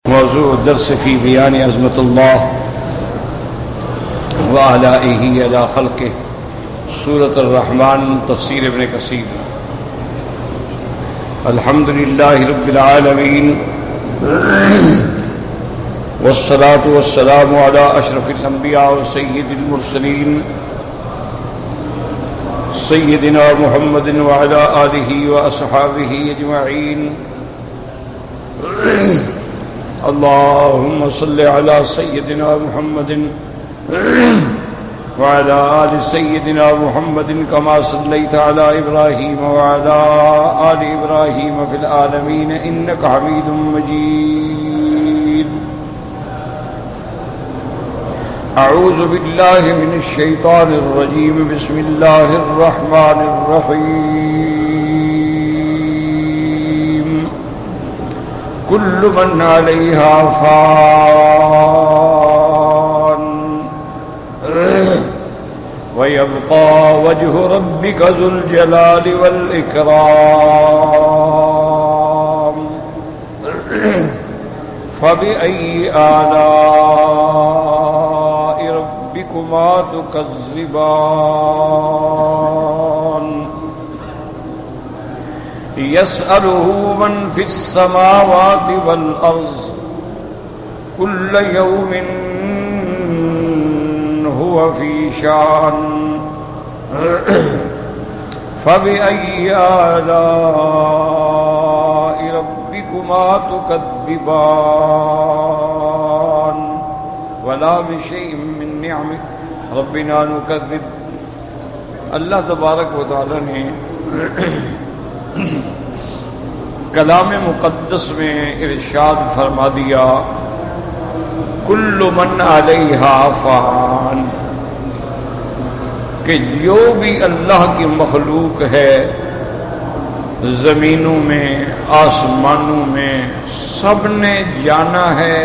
موضوع الدرس في بيان عظمة الله وآلائه على خلقه سورة الرحمن تفسير ابن كثير. الحمد لله رب العالمين والصلاة والسلام على أشرف الأنبياء وسيد المرسلين سيدنا محمد وعلى آله وأصحابه أجمعين. اللهم صل على سيدنا محمد وعلى آل سيدنا محمد كما صليت على إبراهيم وعلى آل إبراهيم في العالمين إنك حميد مجيد. أعوذ بالله من الشيطان الرجيم. بسم الله الرحمن الرحيم. كل من عليها فان ويبقى وجه ربك ذو الجلال والإكرام. فبأي آلاء ربكما تكذبان. يسأله من في السماوات والأرض كل يوم هو في شأن. فبأي آلاء ربكما تكذبان. ولا بشيء من نعم ربنا نكذب. اللہ تبارک و تعالی نے کلام مقدس میں ارشاد فرما دیا کل من علیہا فان، کہ جو بھی اللہ کی مخلوق ہے زمینوں میں آسمانوں میں سب نے جانا ہے،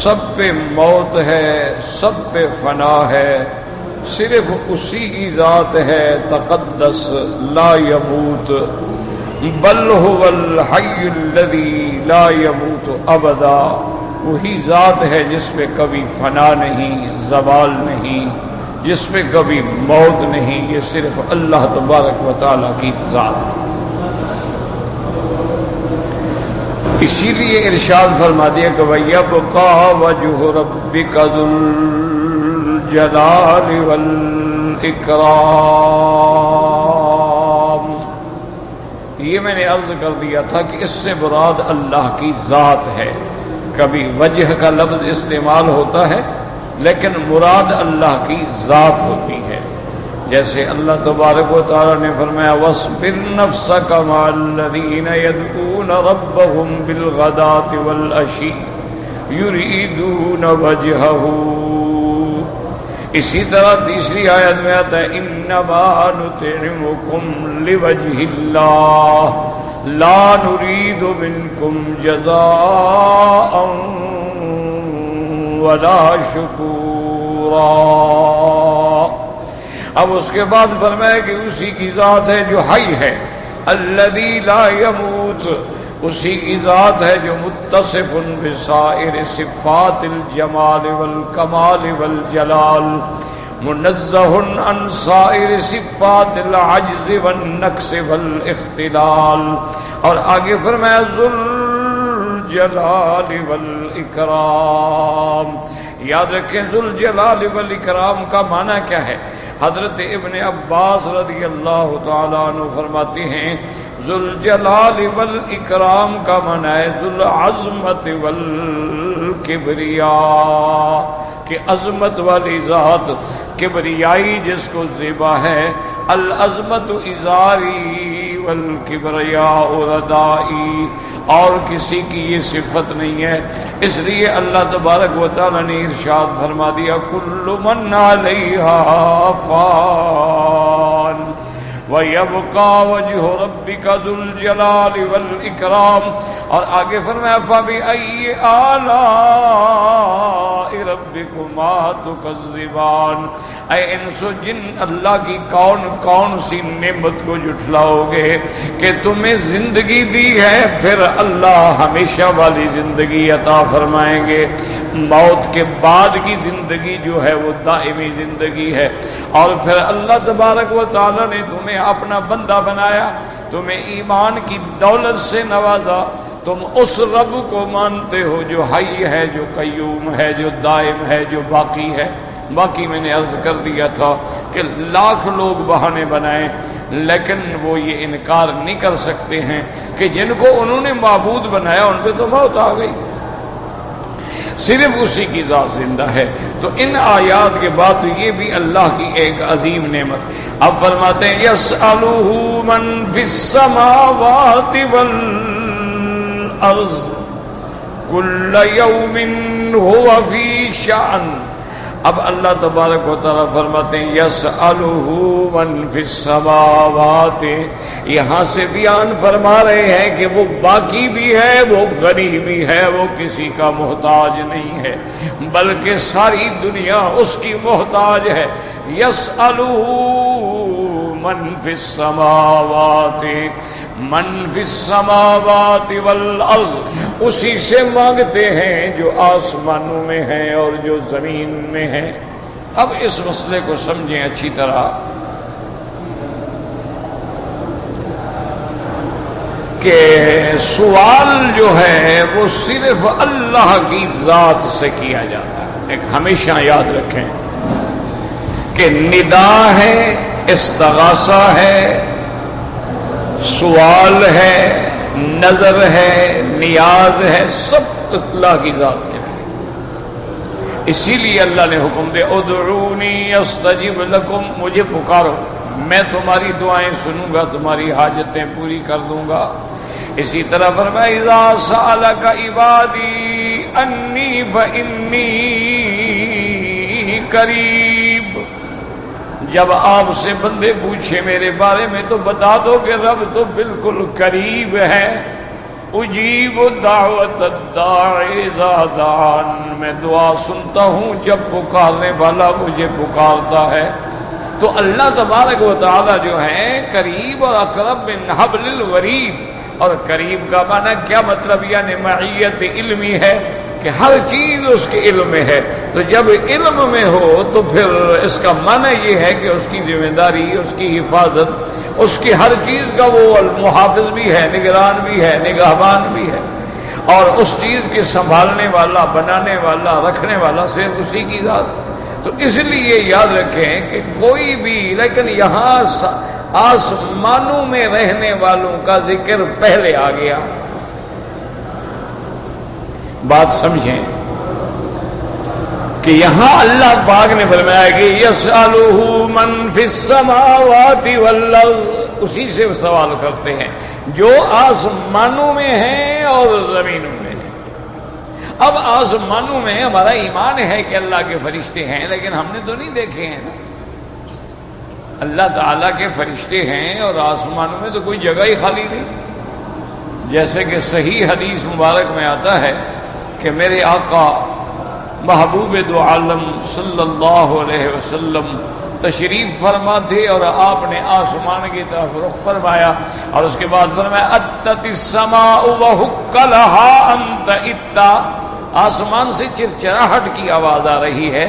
سب پہ موت ہے، سب پہ فنا ہے، صرف اسی کی ذات ہے تقدس لا يموت بل هو الحی الذی لا يموت ابدا. وہی ذات ہے جس میں کبھی فنا نہیں، زوال نہیں، جس میں کبھی موت نہیں. یہ صرف اللہ تبارک و تعالیٰ کی ذات ہے. اسی لیے ارشاد فرما دیا کہ وَيَبْقَى وَجْهُ رَبِّكَ ذُو الجلال والإکرام. یہ میں نے عرض کر دیا تھا کہ اس سے مراد اللہ کی ذات ہے. کبھی وجہ کا لفظ استعمال ہوتا ہے لیکن مراد اللہ کی ذات ہوتی ہے. جیسے اللہ تبارک و تعالی نے فرمایا وَاصْبِرْ نَفْسَكَ مَعَ الَّذِينَ يَدْعُونَ رَبَّهُمْ بِالْغَدَاةِ وَالْعَشِيِّ يُرِيدُونَ وَجْهَهُ. اسی طرح تیسری آیت میں آتا ہے انما نطعمکم لوجہ اللہ لا نرید منکم جزاء ولا شکورا. اب اس کے بعد فرمایا کہ اسی کی ذات ہے جو حی ہے الذی لا یموت، اسی کی ذات ہے جو متصف بسائر صفات الجمال والکمال والجلال، منزہ عن سائر صفات العجز والنقص والاختلال. اور آگے فرمایا ذو الجلال والاکرام. یاد رکھیں ذو الجلال والاکرام کا معنی کیا ہے؟ حضرت ابن عباس رضی اللہ تعالیٰ عنہ فرماتے ہیں ذو الجلال والاکرام کا معنی ہے ذو العظمت والکبریاء، کہ عظمت والی ذات، کبریائی جس کو زیبا ہے. العظمت ازاری والکبریاء ردائی، اور کسی کی یہ صفت نہیں ہے. اس لیے اللہ تبارک و تعالی نے ارشاد فرما دیا کل من علیہا فان وَيَبْقَى وَجْهُ رَبِّكَ ذُو الْجَلَالِ وَالْإِكْرَامِ. اور آگے فرمایا فَبِأَيِّ آلَاءِ ربکما تکذبان، اے انس و جن، اللہ کی کون کون سی نعمت کو جھٹلاؤ گے کہ تمہیں زندگی دی ہے، پھر اللہ ہمیشہ والی زندگی عطا فرمائیں گے، موت کے بعد کی زندگی جو ہے وہ دائمی زندگی ہے، اور پھر اللہ تبارک و تعالی نے تمہیں اپنا بندہ بنایا، تمہیں ایمان کی دولت سے نوازا، تم اس رب کو مانتے ہو جو حی ہے، جو قیوم ہے، جو دائم ہے، جو باقی ہے۔ باقی میں نے عرض کر دیا تھا کہ لاکھ لوگ بہانے بنائیں لیکن وہ یہ انکار نہیں کر سکتے ہیں کہ جن کو انہوں نے معبود بنایا ان پہ تو موت آ گئی، صرف اسی کی ذات زندہ ہے۔ تو ان آیات کے بعد تو یہ بھی اللہ کی ایک عظیم نعمت۔ اب فرماتے ہیں یسألہ من فی السماوات والارض کل یوم ہوا فی شأن۔ اب اللہ تبارک و تعالیٰ فرماتے ہیں یسألہ من فی السماوات، یہاں سے بیان فرما رہے ہیں کہ وہ باقی بھی ہے، وہ غنی بھی ہے، وہ کسی کا محتاج نہیں ہے بلکہ ساری دنیا اس کی محتاج ہے۔ یسألہ من فی السماوات، من فی السماوات والارض، اسی سے مانگتے ہیں جو آسمانوں میں ہے اور جو زمین میں ہے۔ اب اس مسئلے کو سمجھیں اچھی طرح کہ سوال جو ہے وہ صرف اللہ کی ذات سے کیا جاتا ہے۔ ایک ہمیشہ یاد رکھیں کہ ندا ہے، استغاثہ ہے، سوال ہے، نظر ہے، نیاز ہے، سب اللہ کی ذات کے لیے۔ اسی لیے اللہ نے حکم دے ادعونی استجب لکم، مجھے پکارو میں تمہاری دعائیں سنوں گا، تمہاری حاجتیں پوری کر دوں گا۔ اسی طرح فرمایا اذا سألک عبادی انی فانی قریب، جب آپ سے بندے پوچھے میرے بارے میں تو بتا دو کہ رب تو بالکل قریب ہے۔ اجیب دعوت الداعی اذا دعان، میں دعا سنتا ہوں جب پکارنے والا مجھے پکارتا ہے۔ تو اللہ تبارک و تعالی جو ہے قریب اور اقرب من حبل الورید، اور قریب کا معنی کیا مطلب؟ یعنی معیت علمی ہے کہ ہر چیز اس کے علم میں ہے۔ تو جب علم میں ہو تو پھر اس کا معنی یہ ہے کہ اس کی ذمہ داری، اس کی حفاظت، اس کی ہر چیز کا وہ محافظ بھی ہے، نگران بھی ہے، نگہبان بھی ہے، اور اس چیز کے سنبھالنے والا، بنانے والا، رکھنے والا صرف اسی کی ذات۔ تو اس لیے یاد رکھیں کہ کوئی بھی، لیکن یہاں آسمانوں میں رہنے والوں کا ذکر پہلے آ گیا۔ بات سمجھیں کہ یہاں اللہ پاک نے فرمایا کہ یسألہ من فی السماوات والارض، اسی سے سوال کرتے ہیں جو آسمانوں میں ہیں اور زمینوں میں ہیں۔ اب آسمانوں میں ہمارا ایمان ہے کہ اللہ کے فرشتے ہیں، لیکن ہم نے تو نہیں دیکھے ہیں نا۔ اللہ تعالیٰ کے فرشتے ہیں اور آسمانوں میں تو کوئی جگہ ہی خالی نہیں۔ جیسے کہ صحیح حدیث مبارک میں آتا ہے کہ میرے آقا محبوب دو عالم صلی اللہ علیہ وسلم تشریف فرما تھے اور آپ نے آسمان کی طرف رخ فرمایا اور اس کے بعد فرمایا اتت السماء وحق لها ان تئت، آسمان سے چرچراہٹ کی آواز آ رہی ہے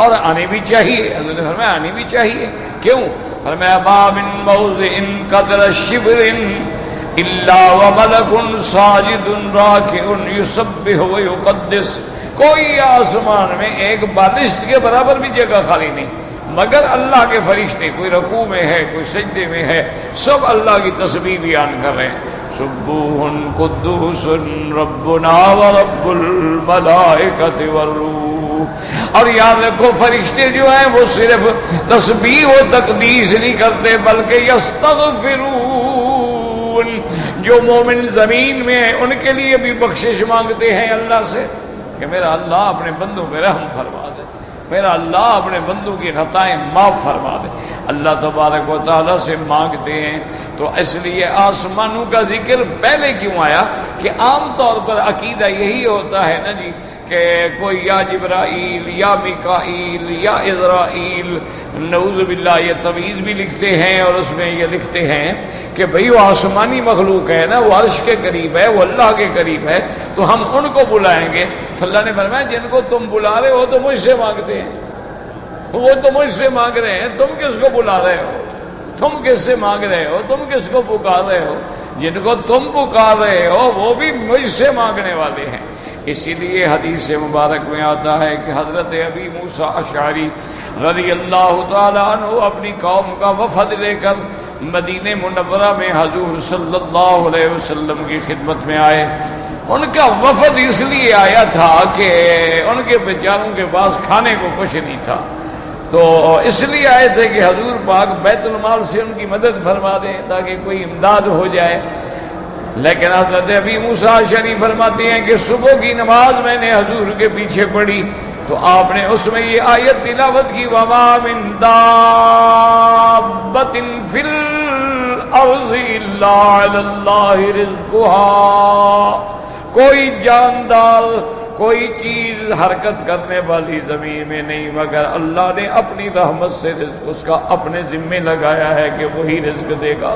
اور آنی بھی چاہیے۔ حضرت نے فرمایا آنی بھی چاہیے، کیوں؟ فرمایا ما من موضع قدر شبر الا وملک ساجد راکع یسبح ویقدس، کوئی آسمان میں ایک بالشت کے برابر بھی جگہ خالی نہیں مگر اللہ کے فرشتے، کوئی رکوع میں ہے، کوئی سجدے میں ہے، سب اللہ کی تسبیح بیان کر رہے ہیں۔ سبوح قدوس ربنا ورب الملائکۃ والروح۔ اور یاد رکھو فرشتے جو ہیں وہ صرف تسبیح و تقدیس نہیں کرتے بلکہ یستغفرون، جو مومن زمین میں ہیں ان کے لیے بھی بخشش مانگتے ہیں اللہ سے کہ میرا اللہ اپنے بندوں پہ رحم فرما دے، میرا اللہ اپنے بندوں کی خطائیں معاف فرما دے۔ اللہ تبارک و تعالیٰ سے مانگتے ہیں۔ تو اس لیے آسمانوں کا ذکر پہلے کیوں آیا کہ عام طور پر عقیدہ یہی ہوتا ہے نا جی کہ کوئی یا جبرائیل یا میکائیل یا عزرائیل، نعوذ باللہ یہ تویز بھی لکھتے ہیں اور اس میں یہ لکھتے ہیں کہ بھئی وہ آسمانی مخلوق ہے نا، وہ عرش کے قریب ہے، وہ اللہ کے قریب ہے، تو ہم ان کو بلائیں گے۔ تو اللہ نے فرمایا جن کو تم بلا رہے ہو تو مجھ سے مانگتے ہیں، وہ تو مجھ سے مانگ رہے ہیں، تم کس کو بلا رہے ہو؟ تم کس سے مانگ رہے ہو؟ تم کس کو پکار رہے ہو؟ جن کو تم پکار رہے ہو وہ بھی مجھ سے مانگنے والے ہیں۔ اسی لیے حدیث مبارک میں آتا ہے کہ حضرت ابی موسیٰ اشعری رضی اللہ تعالی عنہ اپنی قوم کا وفد لے کر مدینہ منورہ میں حضور صلی اللہ علیہ وسلم کی خدمت میں آئے۔ ان کا وفد اس لیے آیا تھا کہ ان کے بیچاروں کے پاس کھانے کو کچھ نہیں تھا، تو اس لیے آئے تھے کہ حضور پاک بیت المال سے ان کی مدد فرما دیں تاکہ کوئی امداد ہو جائے۔ لیکن حضرت ابی موسیٰ اشعری فرماتے ہیں کہ صبح کی نماز میں نے حضور کے پیچھے پڑھی تو آپ نے اس میں یہ آیت تلاوت کی، وَمَا مِن دَابَّةٍ فِي الْأَرْضِ إِلَّا عَلَى اللَّهِ رِزْقُهَا، کوئی جاندار، کوئی چیز حرکت کرنے والی زمین میں نہیں مگر اللہ نے اپنی رحمت سے رزق اس کا اپنے ذمے لگایا ہے کہ وہی رزق دے گا۔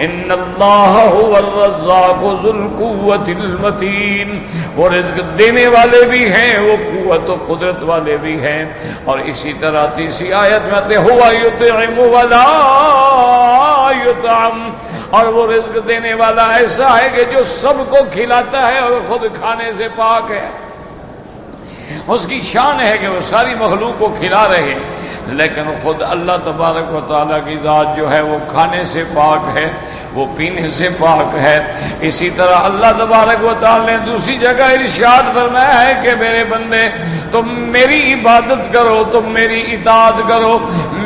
ان اللہ هو الرزاق ذو القوة المتین، وہ رزق دینے والے بھی ہیں، وہ قوت و قدرت والے بھی ہیں۔ اور اسی طرح تیسری آیت میں آتے هو یطعم ولا یطعم، اور وہ رزق دینے والا ایسا ہے کہ جو سب کو کھلاتا ہے اور خود کھانے سے پاک ہے۔ اس کی شان ہے کہ وہ ساری مخلوق کو کھلا رہے، لیکن خود اللہ تبارک و تعالیٰ کی ذات جو ہے وہ کھانے سے پاک ہے، وہ پینے سے پاک ہے۔ اسی طرح اللہ تبارک و تعالیٰ نے دوسری جگہ ارشاد فرمایا ہے کہ میرے بندے تم میری عبادت کرو، تم میری اطاعت کرو،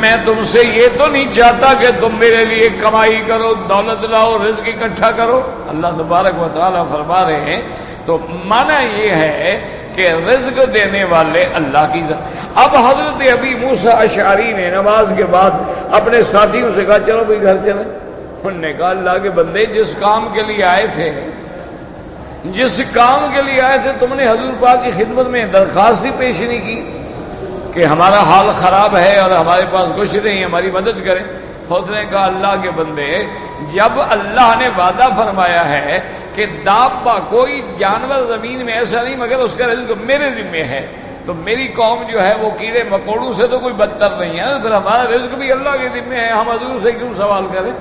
میں تم سے یہ تو نہیں چاہتا کہ تم میرے لیے کمائی کرو، دولت لاؤ، رزق اکٹھا کرو۔ اللہ تبارک و تعالیٰ فرما رہے ہیں، تو معنی یہ ہے کہ رزق دینے والے اللہ کی ذات۔ اب حضرت ابی موسیٰ اشعری نے نماز کے بعد اپنے ساتھیوں سے کہا چلو بھائی گھر چلیں۔ انہوں نے کہا اللہ کے بندے جس کام کے لیے آئے تھے، جس کام کے لیے آئے تھے تم نے حضور پاک کی خدمت میں درخواست ہی پیش نہیں کی کہ ہمارا حال خراب ہے اور ہمارے پاس کچھ نہیں، ہماری مدد کریں۔ اس نے کہا اللہ کے بندے جب اللہ نے وعدہ فرمایا ہے کہ دابہ کوئی جانور زمین میں ایسا نہیں مگر اس کا رزق میرے ذمہ ہے، تو میری قوم جو ہے وہ کیڑے مکوڑوں سے تو کوئی بدتر نہیں ہے، پھر ہمارا رزق بھی اللہ کے ذمہ ہے، ہم حضور سے کیوں سوال کریں؟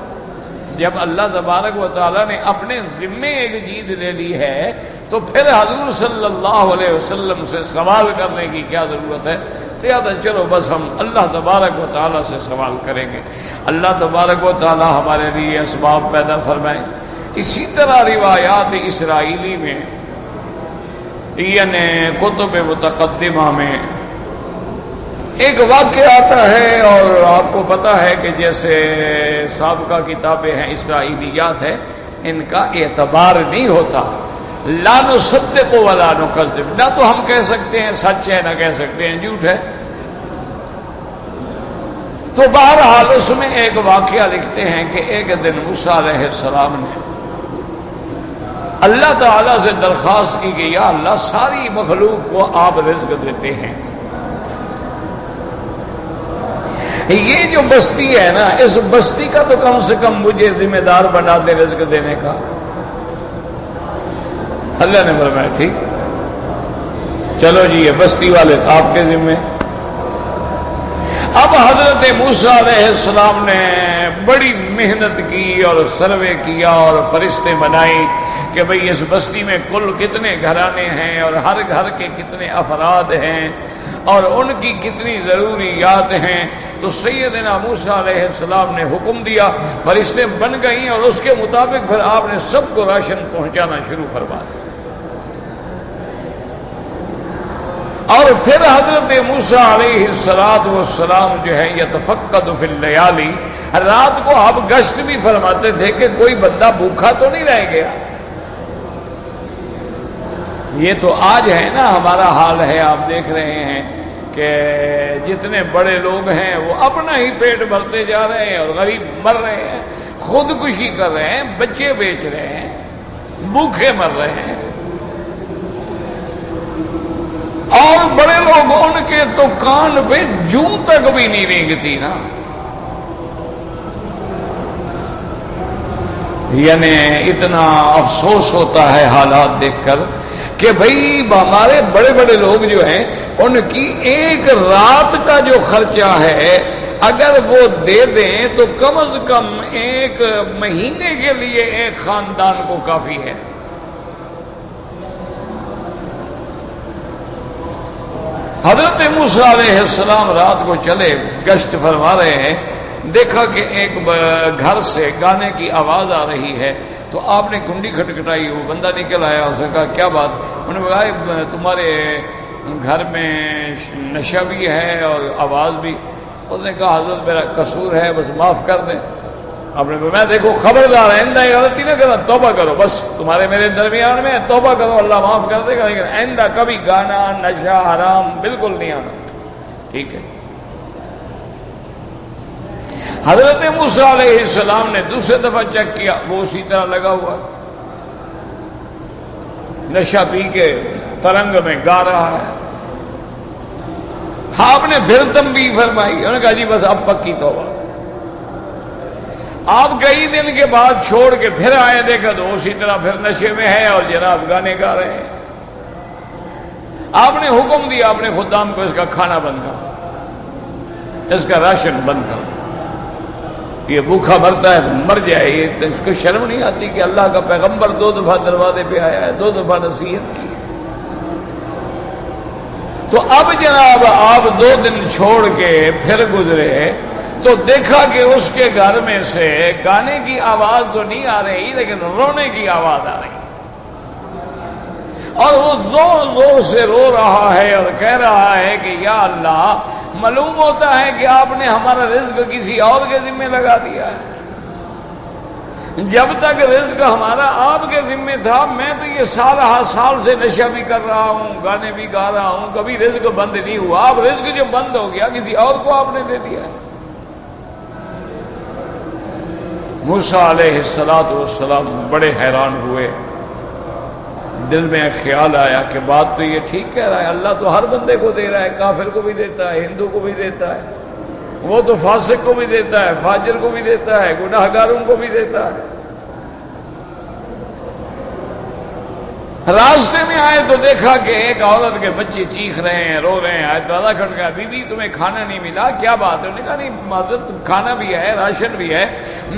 جب اللہ تبارک و تعالیٰ نے اپنے ذمے ایک چیز لے لی ہے تو پھر حضور صلی اللہ علیہ وسلم سے سوال کرنے کی کیا ضرورت ہے؟ لہذا چلو بس ہم اللہ تبارک و تعالیٰ سے سوال کریں گے، اللہ تبارک و تعالیٰ ہمارے لیے اسباب پیدا فرمائیں۔ اسی طرح روایات اسرائیلی میں یعنی کتب متقدمہ میں ایک واقعہ آتا ہے، اور آپ کو پتہ ہے کہ جیسے سابقہ کتابیں ہیں اسرائیلیات ہیں، ان کا اعتبار نہیں ہوتا، لا نصدق ولا نکذب، نہ تو ہم کہہ سکتے ہیں سچ ہے نہ کہہ سکتے ہیں جھوٹ ہے۔ تو بہرحال اس میں ایک واقعہ لکھتے ہیں کہ ایک دن موسیٰ علیہ السلام نے اللہ تعالیٰ سے درخواست کی کہ یا اللہ ساری مخلوق کو آپ رزق دیتے ہیں، یہ جو بستی ہے نا اس بستی کا تو کم سے کم مجھے ذمہ دار بنا دے رزق دینے کا۔ اللہ نے فرمایا ٹھیک، چلو جی یہ بستی والے آپ کے ذمہ۔ اب حضرت موسیٰ علیہ السلام نے بڑی محنت کی اور سروے کیا اور فرشتے بنائی کہ بھئی اس بستی میں کل کتنے گھرانے ہیں اور ہر گھر کے کتنے افراد ہیں اور ان کی کتنی ضروریات ہیں۔ تو سیدنا موسیٰ علیہ السلام نے حکم دیا، فرشتے بن گئی اور اس کے مطابق پھر آپ نے سب کو راشن پہنچانا شروع فرما دیا۔ اور پھر حضرت موسیٰ علیہ السلام جو ہے یتفقد فی اللیالی، رات کو آپ گشت بھی فرماتے تھے کہ کوئی بندہ بھوکا تو نہیں رہ گیا۔ یہ تو آج ہے نا ہمارا حال ہے، آپ دیکھ رہے ہیں کہ جتنے بڑے لوگ ہیں وہ اپنا ہی پیٹ بھرتے جا رہے ہیں اور غریب مر رہے ہیں، خودکشی کر رہے ہیں، بچے بیچ رہے ہیں، بھوکے مر رہے ہیں۔ ان کے تو کان پہ جوں تک بھی نہیں رینگتی نا. یعنی اتنا افسوس ہوتا ہے حالات دیکھ کر کہ بھئی ہمارے بڑے بڑے لوگ جو ہیں ان کی ایک رات کا جو خرچہ ہے اگر وہ دے دیں تو کم از کم ایک مہینے کے لیے ایک خاندان کو کافی ہے. حضرت موسیٰ علیہ السلام رات کو چلے گشت فرما رہے ہیں, دیکھا کہ ایک گھر سے گانے کی آواز آ رہی ہے تو آپ نے کنڈی کھٹکھٹائی, وہ بندہ نکل آیا, اس نے کہا کیا بات؟ انہوں نے کہا تمہارے گھر میں نشہ بھی ہے اور آواز بھی. اس نے کہا حضرت میرا قصور ہے, بس معاف کر دیں. آپ نے کہا میں دیکھو خبردار آئندہ یہ غلطی نہ کرنا, توبہ کرو, بس تمہارے میرے درمیان میں توبہ کرو, اللہ معاف کر دے گا, لیکن آئندہ کبھی گانا نشہ حرام بالکل نہیں آنا. ٹھیک ہے. حضرت موسیٰ علیہ السلام نے دوسرے دفعہ چیک کیا, وہ اسی طرح لگا ہوا, نشہ پی کے ترنگ میں گا رہا ہے. آپ نے پھر تنبیہ فرمائی, انہوں نے کہا جی بس اب پکی توبہ. آپ کئی دن کے بعد چھوڑ کے پھر آئے, دیکھا تو اسی طرح پھر نشے میں ہے اور جناب گانے گا رہے ہیں. آپ نے حکم دیا اپنے خدام کو اس کا کھانا بند کرو, اس کا راشن بند کرو, یہ بھوکا مرتا ہے مر جائے. یہ اس کو شرم نہیں آتی کہ اللہ کا پیغمبر 2 دفعہ دروازے پہ آیا ہے, 2 دفعہ نصیحت کی. تو اب جناب آپ 2 دن چھوڑ کے پھر گزرے تو دیکھا کہ اس کے گھر میں سے گانے کی آواز تو نہیں آ رہی لیکن رونے کی آواز آ رہی, اور وہ زور زور سے رو رہا ہے اور کہہ رہا ہے کہ یا اللہ, معلوم ہوتا ہے کہ آپ نے ہمارا رزق کسی اور کے ذمہ لگا دیا ہے. جب تک رزق ہمارا آپ کے ذمہ تھا میں تو یہ سال سے نشہ بھی کر رہا ہوں, گانے بھی گا رہا ہوں, کبھی رزق بند نہیں ہوا. اب رزق جو بند ہو گیا کسی اور کو آپ نے دے دیا. موسیٰ علیہ السلام بڑے حیران ہوئے. دل میں خیال آیا کہ بات تو یہ ٹھیک کہہ رہا ہے, اللہ تو ہر بندے کو دے رہا ہے, کافر کو بھی دیتا ہے, ہندو کو بھی دیتا ہے, وہ تو فاسق کو بھی دیتا ہے, فاجر کو بھی دیتا ہے, گناہگاروں کو بھی دیتا ہے. راستے میں آئے تو دیکھا کہ ایک عورت کے بچے چیخ رہے ہیں, رو رہے ہیں. دروازہ کھٹ گیا, بی بی تمہیں کھانا نہیں ملا, کیا بات ہے؟ انہوں نے کہا نہیں معذرت, کھانا بھی ہے, راشن بھی ہے,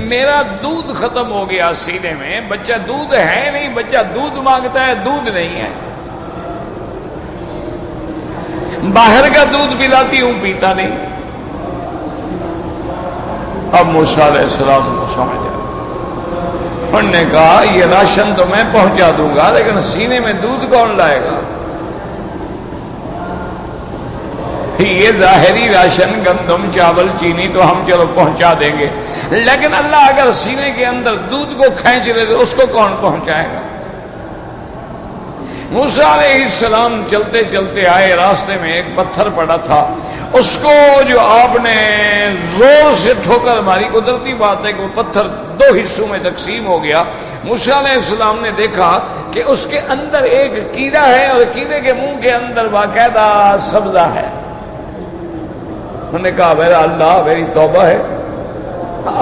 میرا دودھ ختم ہو گیا سینے میں, بچہ دودھ ہے نہیں, بچہ دودھ مانگتا ہے, دودھ نہیں ہے, باہر کا دودھ پلاتی ہوں پیتا نہیں. اب موسیٰ علیہ السلام کو سمجھ آیا, انہوں نے کہا یہ راشن تو میں پہنچا دوں گا لیکن سینے میں دودھ کون لائے گا؟ یہ ظاہری راشن گندم چاول چینی تو ہم چلو پہنچا دیں گے, لیکن اللہ اگر سینے کے اندر دودھ کو کھینچ لے تو اس کو کون پہنچائے گا؟ موسیٰ علیہ السلام چلتے چلتے آئے, راستے میں ایک پتھر پڑا تھا, اس کو جو آپ نے زور سے ٹھوکر ماری, قدرتی بات ہے کہ وہ پتھر 2 حصوں میں تقسیم ہو گیا. موسیٰ علیہ السلام نے دیکھا کہ اس کے اندر ایک کیڑا ہے اور کیڑے کے منہ کے اندر باقاعدہ سبزہ ہے. انہوں نے کہا میرا اللہ, میری توبہ ہے,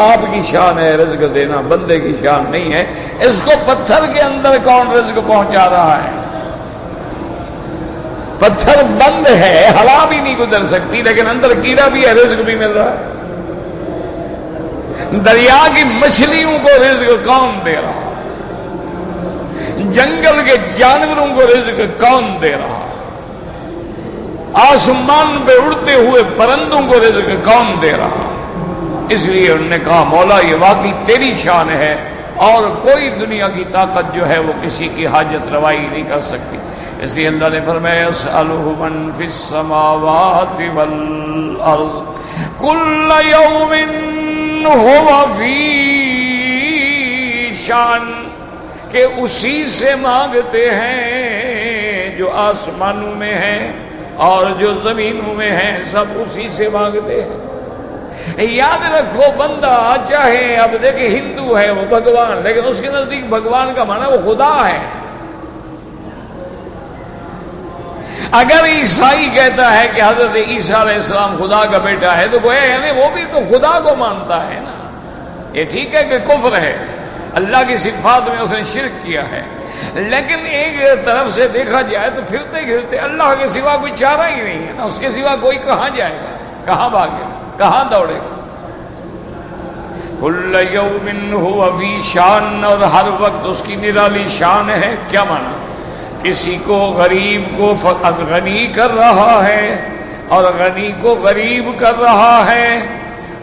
آپ کی شان ہے رزق دینا, بندے کی شان نہیں ہے. اس کو پتھر کے اندر کون رزق پہنچا رہا ہے؟ پتھر بند ہے, ہوا بھی نہیں گزر سکتی, لیکن اندر کیڑا بھی ہے, رزق بھی مل رہا ہے. دریا کی مچھلیوں کو رزق کون دے رہا؟ جنگل کے جانوروں کو رزق کون دے رہا؟ آسمان پہ اڑتے ہوئے پرندوں کو رزق کون دے رہا؟ اس لیے انہوں نے کہا مولا یہ واقعی تیری شان ہے اور کوئی دنیا کی طاقت جو ہے وہ کسی کی حاجت روائی نہیں کر سکتی. اس لیے اللہ نے فرمایا یسألہ من فی السماوات والارض کل یوم ہوا فی شان, کہ اسی سے مانگتے ہیں جو آسمانوں میں ہیں اور جو زمینوں میں ہیں, سب اسی سے مانگتے ہیں. یاد رکھو بندہ چاہے اب دیکھیں ہندو ہے وہ بھگوان, لیکن اس کے نزدیک بھگوان کا معنی وہ خدا ہے. اگر عیسائی کہتا ہے کہ حضرت عیسیٰ علیہ السلام خدا کا بیٹا ہے تو گویا یعنی وہ بھی تو خدا کو مانتا ہے نا. یہ ٹھیک ہے کہ کفر ہے، اللہ کی صفات میں اس نے شرک کیا ہے، لیکن ایک طرف سے دیکھا جائے تو پھرتے پھرتے اللہ کے سوا کوئی چارہ ہی نہیں ہے نا. اس کے سوا کوئی کہاں جائے گا، کہاں بھاگے گا، کہاں دوڑے گا. کل یوم ہوا فی شان، اور ہر وقت اس کی نرالی شان ہے. کیا مانا؟ کسی کو غریب کو غنی کر رہا ہے اور غنی کو غریب کر رہا ہے،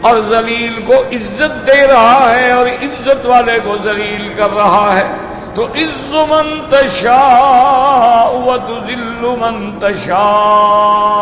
اور ذلیل کو عزت دے رہا ہے اور عزت والے کو ذلیل کر رہا ہے. تو عز من تشاء وتذل من تشاء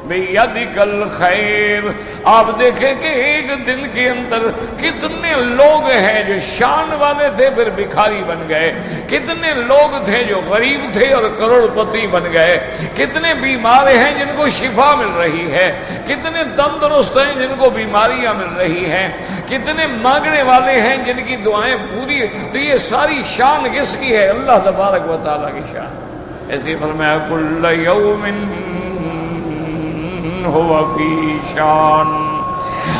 بیدک الخیر. آپ دیکھیں کہ ایک دن کے اندر کتنے لوگ ہیں جو شان والے تھے پھر بھکاری بن گئے، کتنے لوگ تھے جو غریب تھے اور کروڑ پتی بن گئے، کتنے بیمار ہیں جن کو شفا مل رہی ہے، کتنے تندرست ہیں جن کو بیماریاں مل رہی ہیں، کتنے مانگنے والے ہیں جن کی دعائیں پوری. تو یہ ساری شان کس کی ہے؟ اللہ تبارک و تعالیٰ کی شان. ایسے فرمایا کل یوم ہوا فی شان.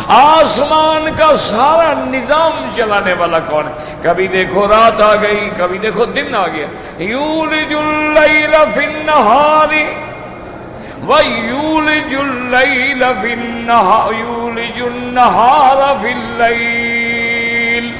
آسمان کا سارا نظام چلانے والا کون ہے؟ کبھی دیکھو رات آ گئی، کبھی دیکھو دن آ گیا. یولج اللیل فی النہار ویولج اللیل فی النہار یولج النہار فی اللیل.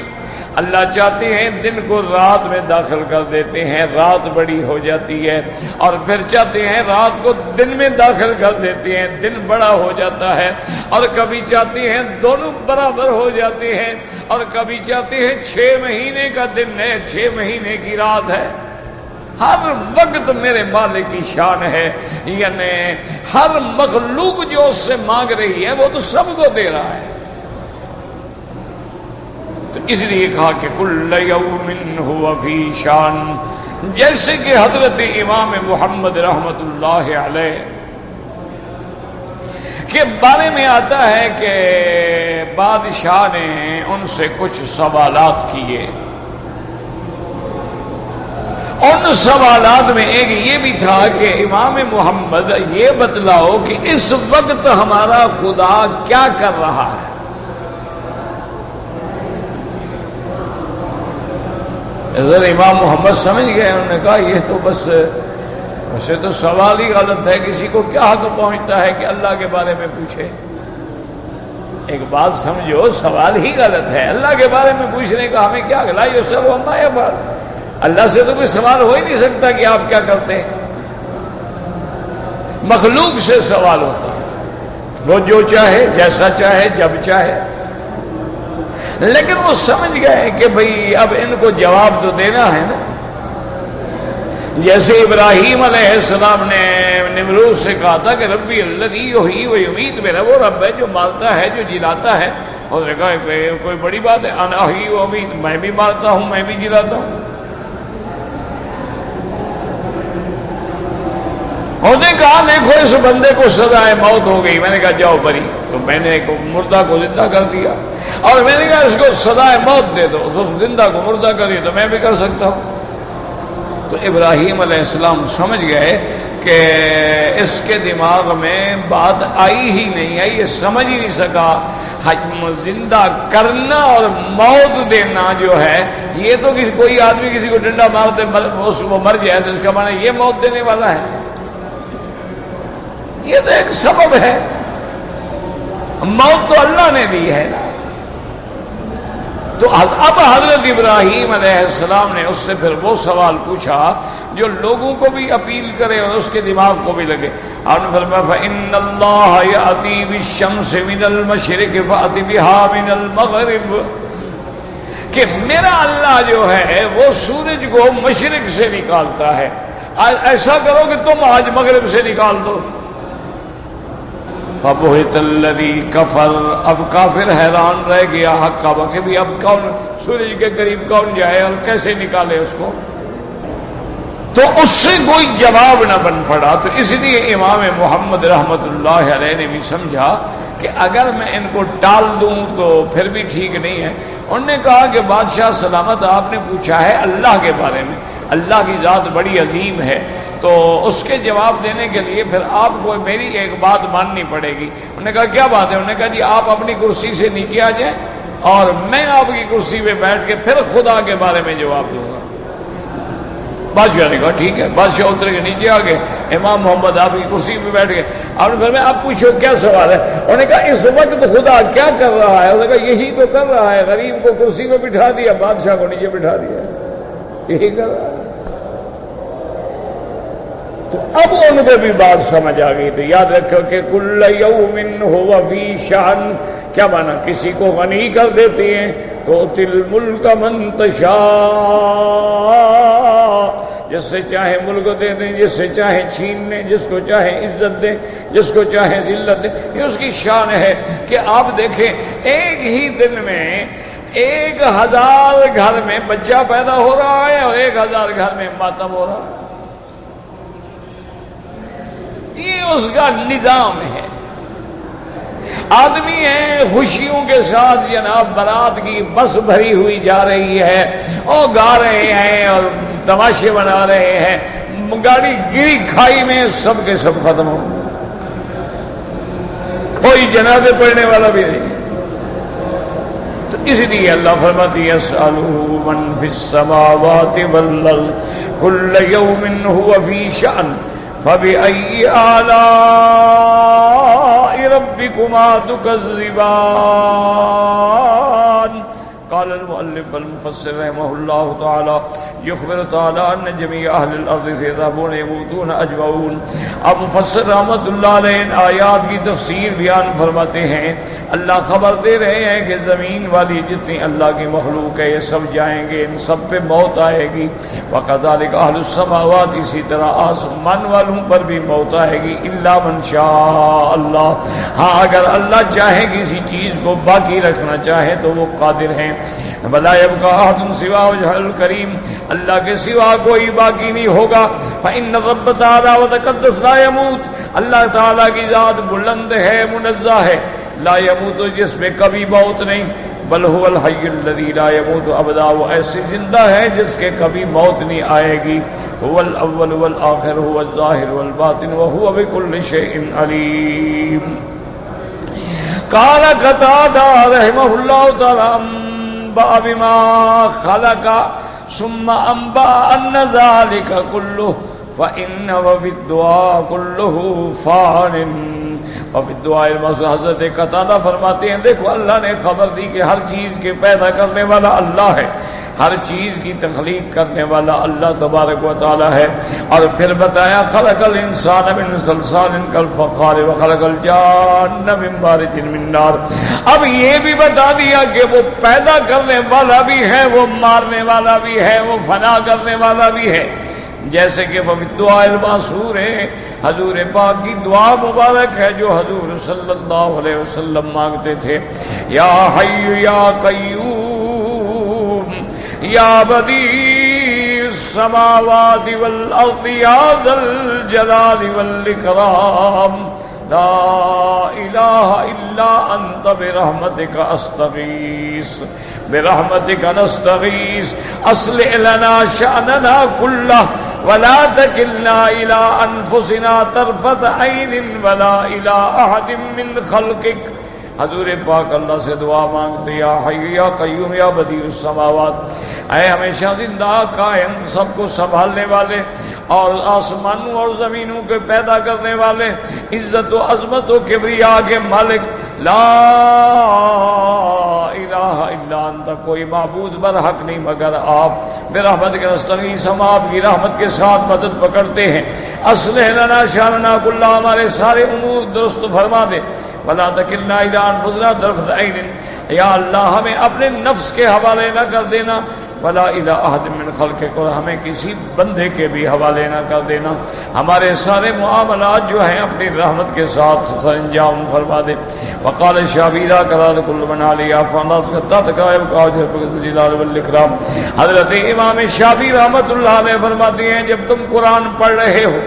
اللہ چاہتے ہیں دن کو رات میں داخل کر دیتے ہیں، رات بڑی ہو جاتی ہے، اور پھر چاہتے ہیں رات کو دن میں داخل کر دیتے ہیں، دن بڑا ہو جاتا ہے. اور کبھی چاہتے ہیں دونوں برابر ہو جاتے ہیں، اور کبھی چاہتے ہیں 6 مہینے کا دن ہے، 6 مہینے کی رات ہے. ہر وقت میرے مالک کی شان ہے. یعنی ہر مخلوق جو اس سے مانگ رہی ہے وہ تو سب کو دے رہا ہے. تو اس لیے کہا کہ کل یوم ہوا فی شان. جیسے کہ حضرت امام محمد رحمت اللہ علیہ کے بارے میں آتا ہے کہ بادشاہ نے ان سے کچھ سوالات کیے. ان سوالات میں ایک یہ بھی تھا کہ امام محمد یہ بتلاؤ کہ اس وقت ہمارا خدا کیا کر رہا ہے. ادھر امام محمد سمجھ گئے، انہوں نے کہا یہ تو بس ویسے تو سوال ہی غلط ہے، کسی کو کیا حق پہنچتا ہے کہ اللہ کے بارے میں پوچھے. ایک بات سمجھو، سوال ہی غلط ہے، اللہ کے بارے میں پوچھنے کا ہمیں کیا گلا. یہ سب عما یفعل، اللہ سے تو کوئی سوال ہو ہی نہیں سکتا کہ آپ کیا کرتے ہیں. مخلوق سے سوال ہوتا ہے، وہ جو چاہے جیسا چاہے جب چاہے. لیکن وہ سمجھ گئے کہ بھئی اب ان کو جواب تو دینا ہے نا. جیسے ابراہیم علیہ السلام نے نمرود سے کہا تھا کہ ربی الذی یحیی و یمیت، میرا وہ رب ہے جو مارتا ہے جو جلاتا ہے. اور نے کہا کوئی بڑی بات ہے، انا احیی و امیت، میں بھی مارتا ہوں میں بھی جلاتا ہوں. انہوں نے کہا دیکھو اس بندے کو سزائے موت ہو گئی. میں نے کہا جاؤ بری. تو میں نے ایک مردہ کو زندہ کر دیا، اور میں نے کہا اس کو سزائے موت دے دو. تو زندہ کو مردہ کریے تو میں بھی کر سکتا ہوں. تو ابراہیم علیہ السلام سمجھ گئے کہ اس کے دماغ میں بات آئی ہی نہیں ہے، یہ سمجھ ہی نہیں سکا. زندہ کرنا اور موت دینا جو ہے یہ تو کوئی آدمی کسی کو ڈنڈا مارتے وہ مر جائے تو اس کا معنی یہ موت دینے والا ہے. یہ تو ایک سبب ہے، موت تو اللہ نے دی ہے نا. تو اب حضرت ابراہیم علیہ السلام نے اس سے پھر وہ سوال پوچھا جو لوگوں کو بھی اپیل کرے اور اس کے دماغ کو بھی لگے. آپ نے فرمایا فَإِنَّ اللَّهَ يَأْتِي بِالشَّمْسِ مِنَ الْمَشْرِقِ فَأْتِ بِهَا مِنَ الْمَغْرِبِ، کہ میرا اللہ جو ہے وہ سورج کو مشرق سے نکالتا ہے. ایسا کرو کہ تم آج مغرب سے نکال دو. فَبُهِتَ الَّذِي كَفَرَ، اب کافر حیران رہ گیا حق کعبہ کہ بھی اب کون سورج کے قریب کون جائے اور کیسے نکالے اس کو. تو اس سے کوئی جواب نہ بن پڑا. تو اس لیے امام محمد رحمت اللہ علیہ نے بھی سمجھا کہ اگر میں ان کو ٹال دوں تو پھر بھی ٹھیک نہیں ہے. انہوں نے کہا کہ بادشاہ سلامت آپ نے پوچھا ہے اللہ کے بارے میں، اللہ کی ذات بڑی عظیم ہے، تو اس کے جواب دینے کے لیے پھر آپ کو میری ایک بات ماننی پڑے گی. انہوں نے کہا کیا بات ہے؟ انہوں نے کہا جی آپ اپنی کرسی سے نیچے آ جائیں اور میں آپ کی کرسی پہ بیٹھ کے پھر خدا کے بارے میں جواب دوں گا. بادشاہ نے کہا ٹھیک ہے. بادشاہ اتر کے نیچے آ گئے. امام محمد آپ کی کرسی پہ بیٹھ گئے. آپ نے فرمایا آپ پوچھو کیا سوال ہے؟ انہوں نے کہا اس وقت خدا کیا کر رہا ہے؟ انہوں نے کہا یہی تو کر رہا ہے، غریب کو کرسی پہ بٹھا دیا، بادشاہ کو نیچے بٹھا دیا، یہی کر رہا ہے. تو اب ان کو بھی بات سمجھ آ گئی. تو یاد رکھو کہ کل یوم ہوا فی شان، کیا مانا؟ کسی کو غنی کر دیتے ہیں تو تل ملک من تشاء، جس سے چاہے ملک دے دیں، جس سے چاہے چھین لیں، جس کو چاہے عزت دیں، جس کو چاہے ذلت دیں. یہ اس کی شان ہے کہ آپ دیکھیں ایک ہی دن میں 1000 گھر میں بچہ پیدا ہو رہا ہے اور 1000 گھر میں ماتم ہو رہا ہے. یہ اس کا نظام ہے. آدمی ہے خوشیوں کے ساتھ جناب برات کی بس بھری ہوئی جا رہی ہے اور گا رہے ہیں اور تماشے بنا رہے ہیں، گاڑی گری کھائی میں سب کے سب ختم ہو، کوئی جنازے پڑھنے والا بھی نہیں. تو اس لیے اللہ فرماتی ہے یسألہ من فی السماوات والارض کل یوم هو فی شأن فَبِأَيِّ آلَاءِ رَبِّكُمَا تُكَذِّبَانِ. قال المؤلف المفسر رحمہ اللہ تعالی یخبر تعالی ان جمیع اہل الارض سیذهبون یموتون اجمعون. اب مفسر رحمۃ اللہ علیہ ان آیات کی تفسیر بیان فرماتے ہیں اللہ خبر دے رہے ہیں کہ زمین والی جتنی اللہ کی مخلوق ہے یہ سب جائیں گے، ان سب پہ موت آئے گی. وکذالک اہل السماوات، اسی طرح آسمان والوں پر بھی موت آئے گی. الا من شاء اللہ، ہاں اگر اللہ چاہے کسی چیز کو باقی رکھنا چاہے تو وہ قادر ہیں. ولا يبقى احد سوى وجه الكريم، اللہ کے سوا کوئی باقی نہیں ہوگا. فإن الرب تعالی وتقدس لا يموت، اللہ تعالی کی ذات بلند ہے، منزہ ہے. لا يموت، جس میں کبھی موت نہیں. بل هو الحي الذي لا يموت ابدا، وہ ایسے زندہ ہے جس کے کبھی موت نہیں آئے گی. هو الاول والآخر، هو الظاہر والباطن، وهو بكل شيء عليم. قال قتادہ رحمہ اللہ تعالی بما خلق ثم انبأ ان ذلك كله فإن وفي الدعاء كله فان. وفي الدعاء المسعود، حضرت قتادہ فرماتے ہیں دیکھو اللہ نے خبر دی کہ ہر چیز کے پیدا کرنے والا اللہ ہے، ہر چیز کی تخلیق کرنے والا اللہ تبارک و تعالی ہے. اور پھر بتایا خلق الانسان من صلصال کالفخار وخلق الجان من مارج من نار. اب یہ بھی بتا دیا کہ وہ پیدا کرنے والا بھی ہے، وہ مارنے والا بھی ہے، وہ فنا کرنے والا بھی ہے. جیسے کہ وہ دعا الماسور ہے، حضور پاک کی دعا مبارک ہے جو حضور صلی اللہ علیہ وسلم مانگتے تھے. یا حی یا قیوم یا بدیع السماوات والارض یا ذا الجلال والاکرام لا الہ الا انت برحمتک استغیث برحمتک نستغیث اصلح لنا شأننا کلہ ولا تکلنا الى انفسنا طرفت عین ولا الى احد من خلقک. حضور پاک اللہ سے دعا مانگتے یا حی یا قیوم یا بدیع السماوات، اے ہمیشہ زندہ قائم سب کو سنبھالنے والے اور آسمانوں اور زمینوں کے پیدا کرنے والے، عزت و عظمت و کبریا کے مالک. لا الہ الا انت، کوئی معبود برحق نہیں مگر آپ. برحمتک نستغیث، ہم آپ کی رحمت کے ساتھ مدد پکڑتے ہیں. اصلح لنا شأننا کلہ، ہمارے سارے امور درست فرما دے. ولا تکلنا الی انفسنا طرفت عین، یا اللہ ہمیں اپنے نفس کے حوالے نہ کر دینا. ولا الی احد من خلقک، اور ہمیں کسی بندے کے بھی حوالے نہ کر دینا. ہمارے سارے معاملات جو ہیں اپنی رحمت کے ساتھ سر انجام فرما دے. وقال الشافعی لا کراد کل من علیہ فالناس جلال والاکرام. حضرت امام شافعی رحمۃ اللہ علیہ فرماتے ہیں جب تم قرآن پڑھ رہے ہو،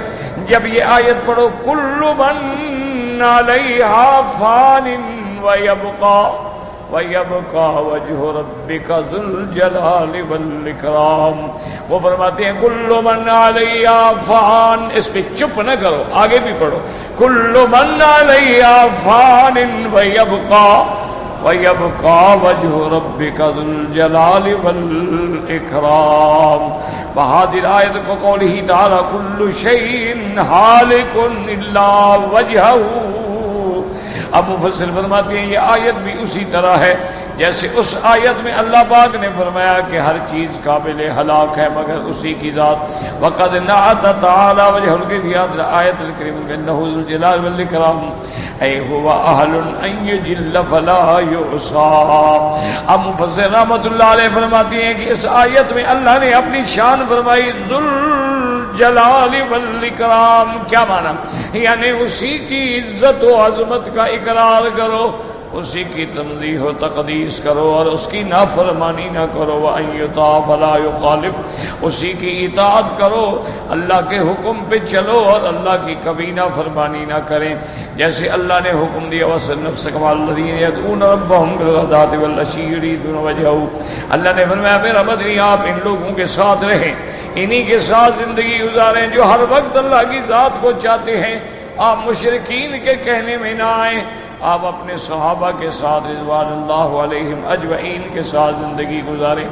جب یہ آیت پڑھو کل من علیہا فان ویبقا، وَيَبْقَى وَجْهُ رَبِّكَ ذُو الْجَلَالِ وَالْإِكْرَامِ۔ وہ فرماتے ہیں كُلُّ مَنْ عَلَيْهَا فَانٍ، اس پہ چپ نہ کرو، آگے بھی پڑھو، كُلُّ مَنْ عَلَيْهَا فَانٍ وَيَبْقَى وَجْهُ رَبِّكَ ذُو الْجَلَالِ وَالْإِكْرَامِ۔ بہادر آیت کو قوله تعالی كُلُّ شَيْءٍ هَالِكٌ إِلَّا وَجْهَهُ۔ اب مفسر فرماتے ہیں یہ آیت بھی اسی طرح ہے جیسے اس آیت میں اللہ پاک نے فرمایا کہ ہر چیز قابل ہلاک ہے مگر اسی کی ذات۔ وقد نعت تعالی وجہ الکیفیات آیت الکریم انہ ذو الجلال والاکرام اے هو اہل ان یجل فلا یعصى۔ اب مفسر رحمۃ اللہ علیہ فرماتے ہیں کہ اس آیت میں اللہ نے اپنی شان فرمائی ذو جلال والاکرام، کیا معنی؟ یعنی اسی کی عزت و عظمت کا اقرار کرو، اسی کی تنزیہ و تقدیس کرو اور اس کی نافرمانی نہ کرو، وَأَن يُطَاعَ فَلَا يُخَالِفْ، اسی کی اطاعت کرو، اللہ کے حکم پہ چلو اور اللہ کی کبھی نافرمانی نہ کریں۔ جیسے اللہ نے حکم دیا وَاصْبِرْ نَفْسَكَ مَعَ الَّذِينَ يَدْعُونَ رَبَّهُم بِالْغَدَاةِ وَالْعَشِيِّ يُرِيدُونَ وَجْهَهُ۔ اللہ نے فرمایا میرا مدنی آپ ان لوگوں کے ساتھ رہیں، انہی کے ساتھ زندگی گزاریں جو ہر وقت اللہ کی ذات کو چاہتے ہیں۔ آپ مشرکین کے کہنے میں نہ آئیں، آپ اپنے صحابہ کے ساتھ رضوان اللہ علیہم اجمعین کے ساتھ زندگی گزاریں۔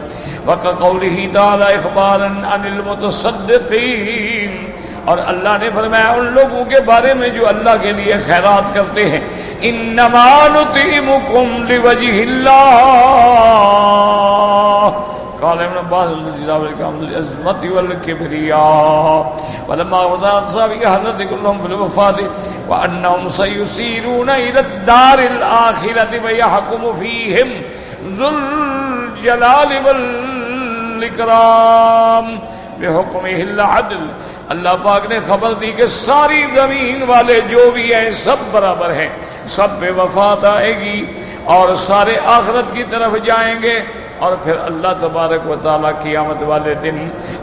وَقَوْلِهِ تَعَالَى اخبارا عن المتصدقین، اور اللہ نے فرمایا ان لوگوں کے بارے میں جو اللہ کے لیے خیرات کرتے ہیں، انما نطعمکم لوجہ اللہ، قال ابن عباس العظمت والکبریاء ولما وضعت صحابی حضرت كلهم في الوفات وانهم سيسيرون الى الدار الاخرة ويحكم فيهم ذو الجلال والاکرام بحکمہ العدل۔ اللہ پاک نے خبر دی کہ ساری زمین والے جو بھی ہیں سب برابر ہیں، سب پہ وفات آئے گی اور سارے آخرت کی طرف جائیں گے، اور پھر اللہ تبارک و تعالیٰ قیامت والے دن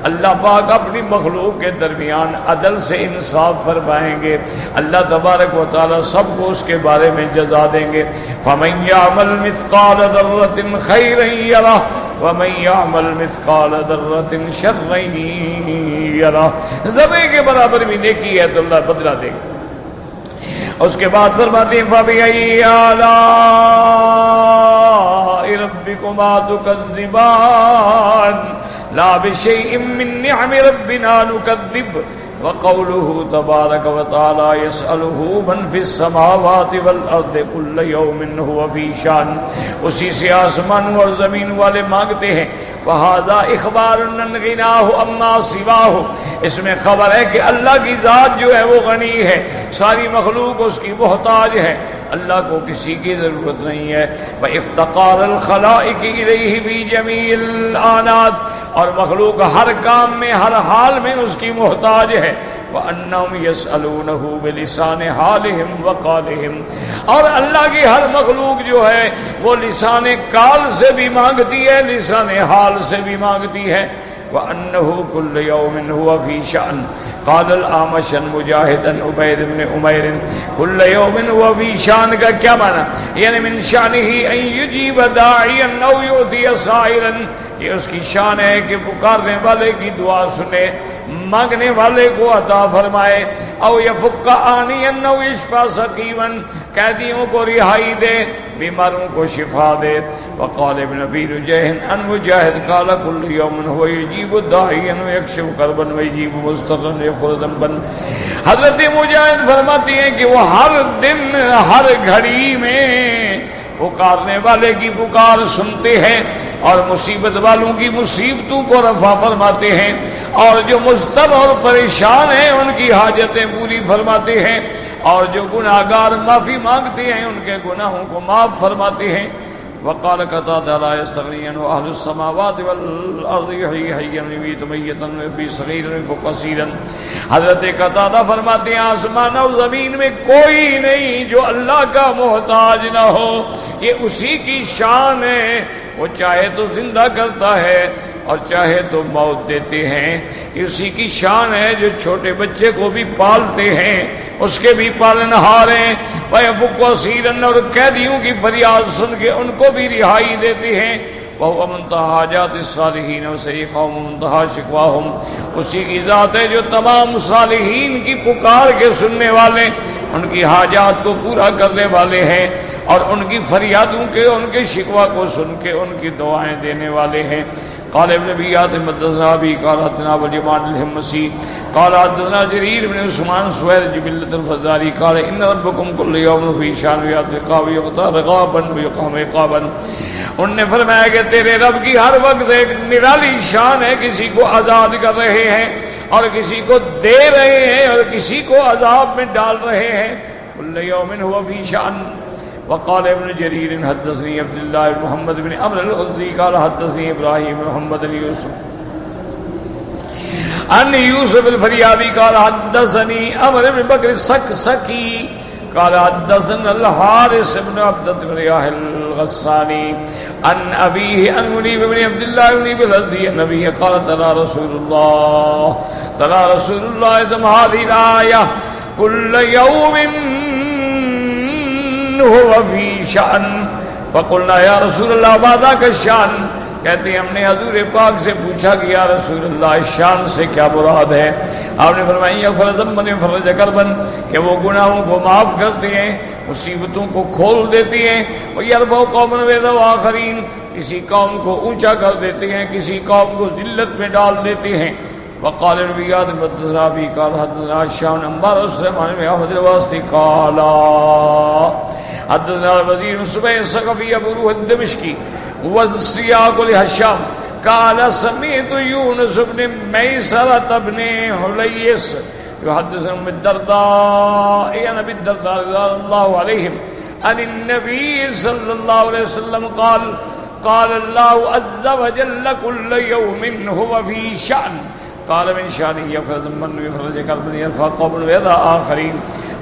اللہ پاک اپنی مخلوق کے درمیان عدل سے انصاف فرمائیں گے۔ اللہ تبارک و تعالیٰ سب کو اس کے بارے میں جزا دیں گے۔ فَمَن يَعْمَلْ مِثْقَالَ ذَرَّةٍ خَيْرًا يَرَهُ وَمَن يَعْمَلْ مِثْقَالَ ذَرَّةٍ شَرًّا يَرَهُ، ذرے کے برابر بھی نیکی ہے تو اللہ بدلہ دے گا۔ اس کے بعد فرماتے ہیں فَبِأَيِّ آلَاءِ رَبِّكُمَا تُكَذِّبَانِ لَا بِشَيْءٍ مِّن نِّعَمِ رَبِّنَا نُكَذِّبُ۔ وَقَوْلُهُ تَبَارَكَ وَتَعَالَى يَسْأَلُهُ مَن فِي السَّمَاوَاتِ وَالْأَرْضِ كُلَّ يَوْمٍ هُوَ فِي شَأْنٍ، اسی سے آسمان اور زمین والے مانگتے ہیں۔ وَهَذَا إِخْبَارٌ عَنْ غِنَاهُ عَمَّا سِوَاهُ، اس میں خبر ہے کہ اللہ کی ذات جو ہے وہ غنی ہے، ساری مخلوق اس کی محتاج ہے، اللہ کو کسی کی ضرورت نہیں ہے۔ وَإِفْتِقَارَ الْخَلَائِقِ إِلَيْهِ فِي جَمِيعِ الْآنَاتِ، اور مخلوق ہر کام میں ہر حال میں اس کی محتاج ہے۔ وَأَنَّهُمْ يَسْأَلُونَهُ بِلِسَانِ حَالِهِمْ وَقَالِهِمْ، اور اللہ کی ہر مخلوق جو ہے وہ لسان قال سے بھی مانگتی ہے، لسان حال سے بھی مانگتی ہے۔ وَأَنَّهُ كُلَّ يَوْمٍ هُوَ فِي شَأْنٍ قَالَ الْأَعْمَشُ مُجَاهِدٌ عُبَيْدُ بْنِ عُمَيْرٍ كُلَّ يَوْمٍ هُوَ فِي شَأْنٍ کا کیا معنی؟ یعنی من شأنه أن يجيب داعيا أو يعطي سائلا، یہ اس کی شان ہے کہ پکارنے والے کی دعا سنے، مانگنے والے کو عطا فرمائے، او یفک آنیا او یشفی سقیما، قیدیوں کو رہائی دے، بیماروں کو شفا دے۔ وقال ابن ابی رجیح عن مجاہد قال کل یوم هو یجیب الداعی ویکشف کربا ویجیب مضطرا ویغفر ذنبا۔ حضرت مجاہد فرماتی ہیں کہ وہ ہر دن ہر گھڑی میں پکارنے والے کی پکار سنتے ہیں اور مصیبت والوں کی مصیبتوں کو رفع فرماتے ہیں، اور جو مضطر اور پریشان ہیں ان کی حاجتیں پوری فرماتے ہیں، اور جو گناہگار معافی مانگتے ہیں ان کے گناہوں کو معاف فرماتے ہیں۔ وقال قتادہ لا يستغني عنه اهل السماوات والارض يحيي حيا ويميت ميتا ويحيي صغيرا ويفوق كثيرا۔ حضرت قتادہ فرماتے ہیں آسمان اور زمین میں کوئی نہیں جو اللہ کا محتاج نہ ہو، یہ اسی کی شان ہے، وہ چاہے تو زندہ کرتا ہے اور چاہے تو موت دیتے ہیں، اسی کی شان ہے جو چھوٹے بچے کو بھی پالتے ہیں اس کے بھی پالنہار ہیں، وَيَفُكُّ أَسِيرًا اور قیدیوں کی فریاد سن کے ان کو بھی رہائی دیتے ہیں، وَهُوَ مُنْتَهَى حَاجَاتِ الصَّالِحِينَ وَسَيِّقَهُمْ مُنْتَهَى شِكْوَاهُمْ، اسی کی ذات ہے جو تمام صالحین کی پکار کے سننے والے، ان کی حاجات کو پورا کرنے والے ہیں، اور ان کی فریادوں کے، ان کے شکوہ کو سن کے ان کی دعائیں دینے والے ہیں۔ قال ابن ابي حاتم حدثنا ابي قال حدثنا ابو اليمان الهمسي قال حدثنا جرير بن عثمان سويد جبلة الفزاري قال ان ربكم كل يوم في شان يتقى ويقطع رقابا ويقام عقابا، انہوں نے فرمایا کہ تیرے رب کی ہر وقت ایک نرالی شان ہے، کسی کو آزاد کر رہے ہیں اور کسی کو دے رہے ہیں اور کسی کو عذاب میں ڈال رہے ہیں، كل يوم هو في شان۔ وقال ابن جرير حدثني عبد الله بن محمد بن عمرو الغزي قال حدثني ابراهيم بن محمد بن يوسف عن يوسف الفريابي قال حدثني عمرو بن بكر السكسكي قال حدثنا الحارث بن عبد بن رياح الغساني عن أبيه عن منيب بن عبد الله بن الذي النبي قال تلا رسول الله ثم هذه الآية كل يوم هو في شأن فقلنا یا رسول اللہ ما ذاک الشأن، کہتے ہیں ہم نے حضور پاک سے پوچھا کہ یا رسول اللہ شان سے کیا مراد ہے؟ آپ نے فرمایا یغفر ذنبا فرج کربا، کہ وہ گناہوں کو معاف کرتے ہیں، مصیبتوں کو کھول دیتے ہیں، ویرفع قوما ویذر آخرین، کسی قوم کو اونچا کر دیتے ہیں، کسی قوم کو ذلت میں ڈال دیتے ہیں۔ وقال النبيات المدرابي قال حدثنا هشام انبار سليمان بن احمد الواسطي قال حدثنا الوزير بن سبيع الثقفي ابو روح الدمشقي والسياق لهشام قال سمعت يونس بن ميسرة بن حليس يحدث عن الدرداء عن ابي الدرداء رضي الله عليهم عن النبي صلى الله عليه وسلم قال الله عز وجل كل يوم هو في شأن، قال من شأنه يغفر ذنبا ويفرج كربا يرفع قوما ويضع آخرين۔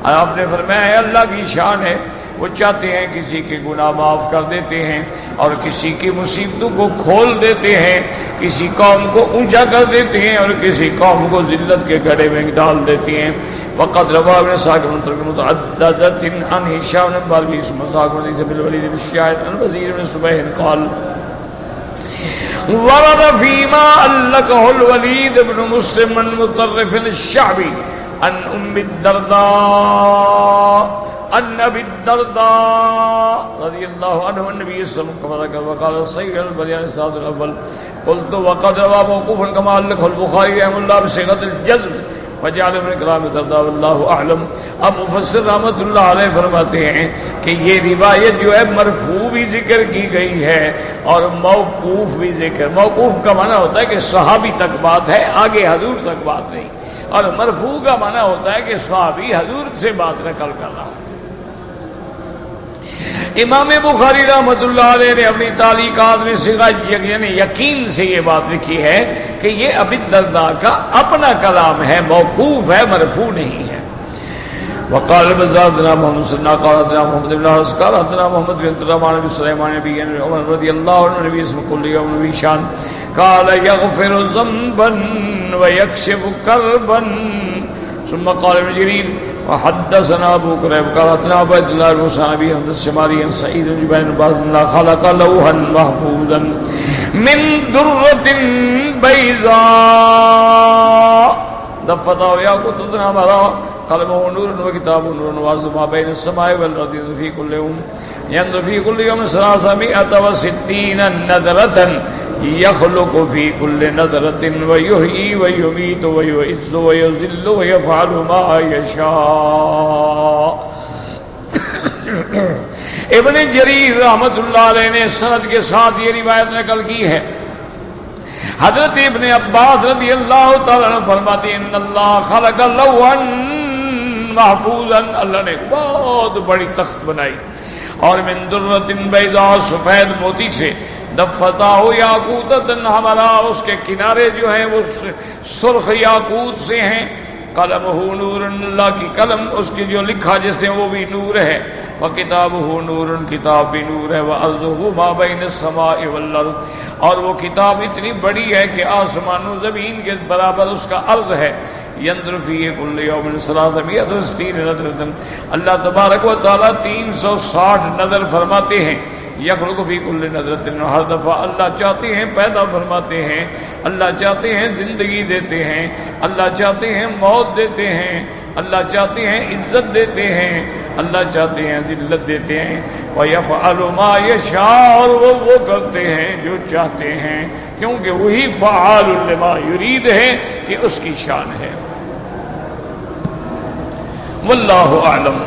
آپ نے فرمایا اللہ کی شان ہے، وہ چاہتے ہیں کسی کے گناہ معاف کر دیتے ہیں اور کسی کی مصیبتوں کو کھول دیتے ہیں، کسی قوم کو اونچا کر دیتے ہیں اور کسی قوم کو ذلت کے گڑھے میں ڈال دیتے ہیں۔ وقد روى ابن اسحاق متعددة عن هشام بن باربي مساق بن الوليد بن الشاعر عن وزير بن سبيع قال ورد فيما علقه الوليد بن مسلم من مطرف الشعبي عن ام الدرداء عن ابي الدرداء رضي الله عنه النبي صلى الله عليه وسلم وقال سيد البيان السادس الاول قلت وقد روى موقوفا كما علقه البخاري رحمه الله بصيغه الجزم وجعل من کلام الدرداء واللہ اعلم۔ اب مفسر رحمۃ اللہ علیہ فرماتے ہیں کہ یہ روایت جو ہے مرفوع بھی ذکر کی گئی ہے اور موقوف بھی ذکر۔ موقوف کا معنی ہوتا ہے کہ صحابی تک بات ہے، آگے حضور تک بات نہیں، اور مرفوع کا معنی ہوتا ہے کہ صحابی حضور سے بات نقل کر رہا۔ امام بخاری رحمۃ اللہ علیہ نے اپنی تعلیقات میں صیغہ یعنی یقین سے یہ بات لکھی ہے کہ یہ ابی الدرداء کا اپنا کلام ہے، موقوف ہے، مرفوع نہیں ہے۔ وقال البزار حدثنا محمد صلی اللہ قال حدثنا محمد بن حارث قال حدثنا محمد بن عبد الرحمن بن سليمان بن عمر رضي الله عنه النبي اسمه كل يوم في شان قال يغفر ذنبا ويكشف كربا ثم قال ابن جرير وحدثنا ابو كريب قال حدثنا عبد الله بن موسى بن حمد الشماري عن سعيد بن جبير بن باز الله خلق لوحا محفوظا من درة بيضاء دفتها ياقوت حمراء قلمه نور وكتابه نور وارض ما بين السماء والارض في كل يوم ينظر في كل يوم 360 نذرة يخلق في كل نذرة ويحيي ويميت ويعز ويذل ويفعل ما يشاء۔ ابن جریر رحمت اللہ علیہ نے سند کے ساتھ یہ روایت نقل کی ہے۔ حضرت ابن عباس رضی اللہ تعالیٰ عنہ فرماتے ہیں ان اللہ خلق لوحا محفوظا، اللہ نے بہت بڑی تخت بنائی اور من درۃ بیضاء سفید موتی سے، دفتاہ یاقوتۃ حمراء اس کے کنارے جو ہیں وہ سرخ یاقوت سے ہیں، قلمہ نور اللہ کی قلم اس کی جو لکھا جس سے وہ بھی نور ہے، وکتابہ نور کتاب بھی نور ہے، وارضہ ما بین السماء والارض اور وہ کتاب اتنی بڑی ہے کہ آسمان و زمین کے برابر اس کا عرض ہے، ينظر فيه كل يوم 360 نظرة. اللہ تبارک و تعالیٰ 360 نظر فرماتے ہیں. یخلق فی کل نظرۃ، ہر دفعہ اللہ چاہتے ہیں پیدا فرماتے ہیں، اللہ چاہتے ہیں زندگی دیتے ہیں، اللہ چاہتے ہیں موت دیتے ہیں، اللہ چاہتے ہیں عزت دیتے ہیں، اللہ چاہتے ہیں ذلت دیتے ہیں. وَيَفْعَلُ مَا يَشَاءُ، اور وہ کرتے ہیں جو چاہتے ہیں، کیونکہ وہی فعال لما یرید ہے، یہ اس کی شان ہے. واللہ اعلم.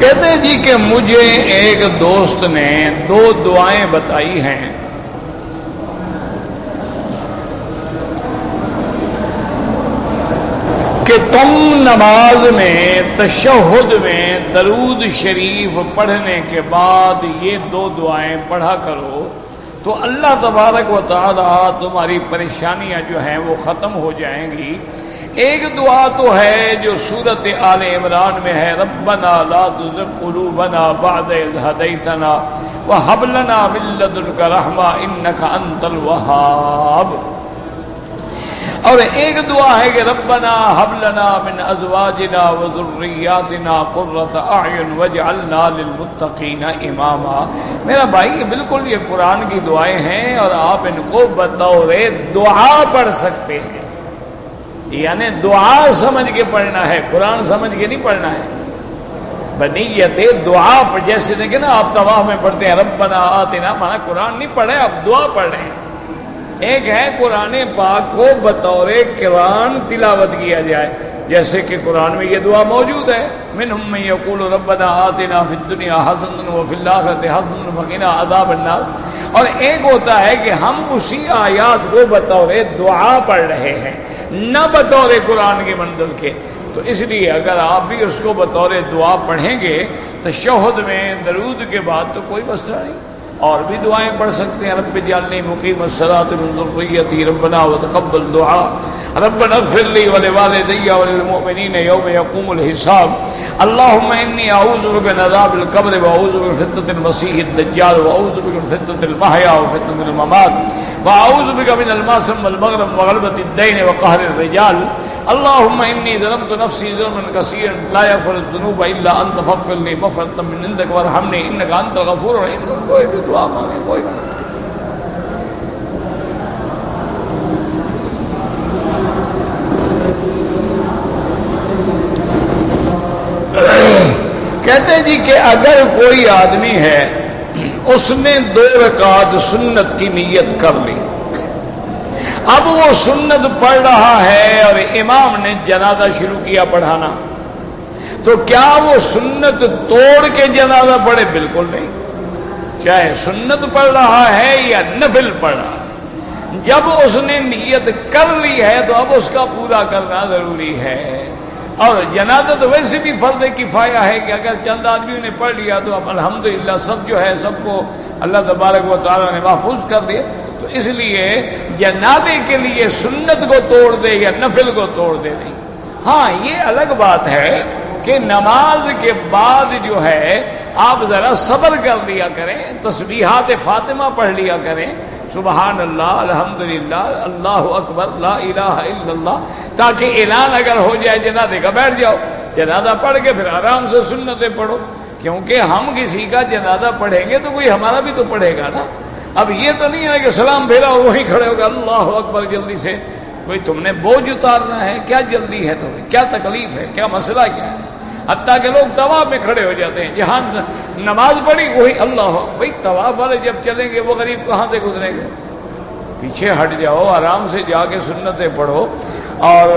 کہتے جی کہ مجھے ایک دوست نے 2 دعائیں بتائی ہیں. کہ تم نماز میں تشہد میں درود شریف پڑھنے کے بعد یہ 2 دعائیں پڑھا کرو تو اللہ تبارک و تعالی تمہاری پریشانیاں جو ہیں وہ ختم ہو جائیں گی. ایک دعا تو ہے جو سورۃ آل عمران میں ہے، ربنا لا تزغ قلوبنا بعد اذ ہدیتنا وہب لنا من لدنک رحمہ انک انت الوہاب. اور ایک دعا ہے کہ ربنا ہب لنا من ازواجنا وذریاتنا قرۃ اعین واجعلنا للمتقین اماما. میرا بھائی بالکل یہ قرآن کی دعائیں ہیں اور آپ ان کو بطور دعا پڑھ سکتے ہیں، یعنی دعا سمجھ کے پڑھنا ہے، قرآن سمجھ کے نہیں پڑھنا ہے. بنیت دعا پر جیسے دیکھیں نا آپ طواف میں پڑھتے ہیں ربنا آتنا، مانا قرآن نہیں پڑھ رہے آپ دعا پڑھ رہے ہیں. ایک ہے قرآن پاک کو بطور قرآن تلاوت کیا جائے، جیسے کہ قرآن میں یہ دعا موجود ہے، منہم من یقول ربنا آتنا فی الدنیا حسنۃ وفی الآخرۃ حسنۃ وقنا عذاب النار. اور ایک ہوتا ہے کہ ہم اسی آیات کو بطور دعا پڑھ رہے ہیں نہ بطور قرآن کے منزل کے. تو اس لیے اگر آپ بھی اس کو بطور دعا پڑھیں گے تشہد میں درود کے بعد تو کوئی مسئلہ نہیں. اور بھی دعائیں پڑھ سکتے ہیں، رب اجعلنی مقیم الصلاۃ من ذریتی ربنا وتقبل دعاء ربنا اغفر لی ولوالدی وللمؤمنین یوم یقوم الحساب. اللهم انی اعوذ بک من عذاب القبر واعوذ بک من فتنة المسیح الدجال واعوذ بک من فتنة المحیا وفتنة الممات واعوذ بک من الماسم والمغرم وغلبۃ الدین وقہر الرجال. اللهم انی ظلمت نفسی ظلما کثیرا لا یغفر الذنوب الا انت فاغفر لی مغفرۃ من عندک وارحمنی انک انت الغفور الرحیم. کوئی بھی دعا مانگے کوئی نہ. کہتے جی کہ اگر کوئی آدمی ہے اس نے 2 رکعت سنت کی نیت کر لی، اب وہ سنت پڑھ رہا ہے اور امام نے جنازہ شروع کیا پڑھانا، تو کیا وہ سنت توڑ کے جنازہ پڑھے؟ بالکل نہیں. چاہے سنت پڑھ رہا ہے یا نفل پڑھ رہا ہے، جب اس نے نیت کر لی ہے تو اب اس کا پورا کرنا ضروری ہے. اور جنازہ تو ویسے بھی فرض کفایہ ہے کہ اگر چند آدمیوں نے پڑھ لیا تو اب الحمدللہ سب جو ہے سب کو اللہ تبارک و تعالیٰ نے محفوظ کر دیا. تو اس لیے جنازے کے لیے سنت کو توڑ دے یا نفل کو توڑ دے نہیں. ہاں یہ الگ بات ہے کہ نماز کے بعد جو ہے آپ ذرا صبر کر لیا کریں، تسبیحات فاطمہ پڑھ لیا کریں، سبحان اللہ الحمدللہ اللہ اکبر لا الہ الا اللہ، تاکہ اعلان اگر ہو جائے جنازے کا بیٹھ جاؤ، جنازہ پڑھ کے پھر آرام سے سنتیں پڑھو. کیونکہ ہم کسی کا جنازہ پڑھیں گے تو کوئی ہمارا بھی تو پڑھے گا نا. اب یہ تو نہیں ہے کہ سلام پھیرا اور وہیں کھڑے ہوگا اللہ اکبر جلدی سے. کوئی تم نے بوجھ اتارنا ہے، کیا جلدی ہے تمہیں، کیا تکلیف ہے، کیا مسئلہ کیا ہے. حتیٰ کہ لوگ طواف میں کھڑے ہو جاتے ہیں، جہاں نماز پڑھی وہی اللہ. بھائی طواف والے جب چلیں گے وہ غریب کہاں سے گزریں گے؟ پیچھے ہٹ جاؤ، آرام سے جا کے سنتیں پڑھو. اور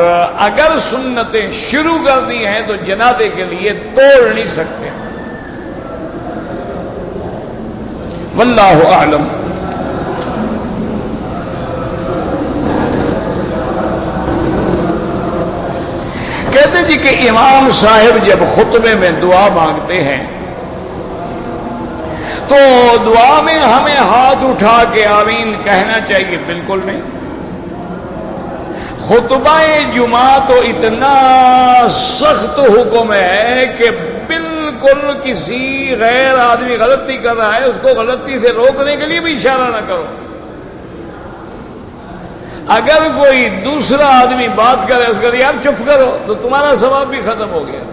اگر سنتیں شروع کر دی ہیں تو جنازے کے لیے توڑ نہیں سکتے. واللہ اعلم. کہتے جی کہ امام صاحب جب خطبے میں دعا مانگتے ہیں تو دعا میں ہمیں ہاتھ اٹھا کے آمین کہنا چاہیے؟ بالکل نہیں۔ خطبہ جمعہ تو اتنا سخت حکم ہے کہ بالکل کسی غیر آدمی غلطی کر رہا ہے اس کو غلطی سے روکنے کے لیے بھی اشارہ نہ کرو۔ اگر کوئی دوسرا آدمی بات کرے اس کو یار چپ کرو تو تمہارا ثواب بھی ختم ہو گیا۔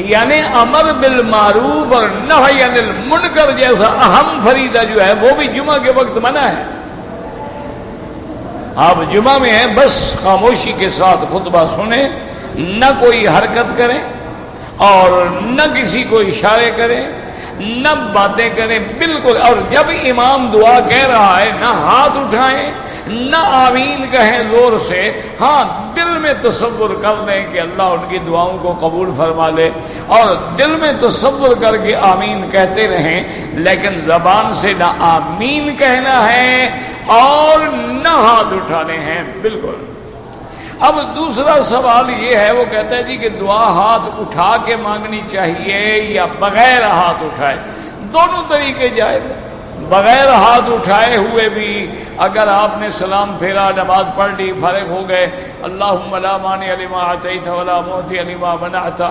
یعنی امر بالمعروف اور نہی عن المنکر جیسا اہم فریضہ جو ہے وہ بھی جمعہ کے وقت منع ہے۔ آپ جمعہ میں ہیں بس خاموشی کے ساتھ خطبہ سنیں، نہ کوئی حرکت کریں اور نہ کسی کو اشارے کریں، نہ باتیں کریں بالکل۔ اور جب امام دعا کہہ رہا ہے نہ ہاتھ اٹھائیں نہ آمین کہیں زور سے، ہاں دل میں تصور کر لیں کہ اللہ ان کی دعاؤں کو قبول فرما لے اور دل میں تصور کر کے آمین کہتے رہیں، لیکن زبان سے نہ آمین کہنا ہے اور نہ ہاتھ اٹھانے ہیں بالکل۔ اب دوسرا سوال یہ ہے، وہ کہتا ہے جی کہ دعا ہاتھ اٹھا کے مانگنی چاہیے یا بغیر ہاتھ اٹھائے؟ دونوں طریقے جائز ہیں۔ بغیر ہاتھ اٹھائے ہوئے بھی اگر آپ نے سلام پھیرا، نماز پڑھ لی، فارغ ہو گئے، اللہم لا مانع لما اعطیت ولا معطی لما منعت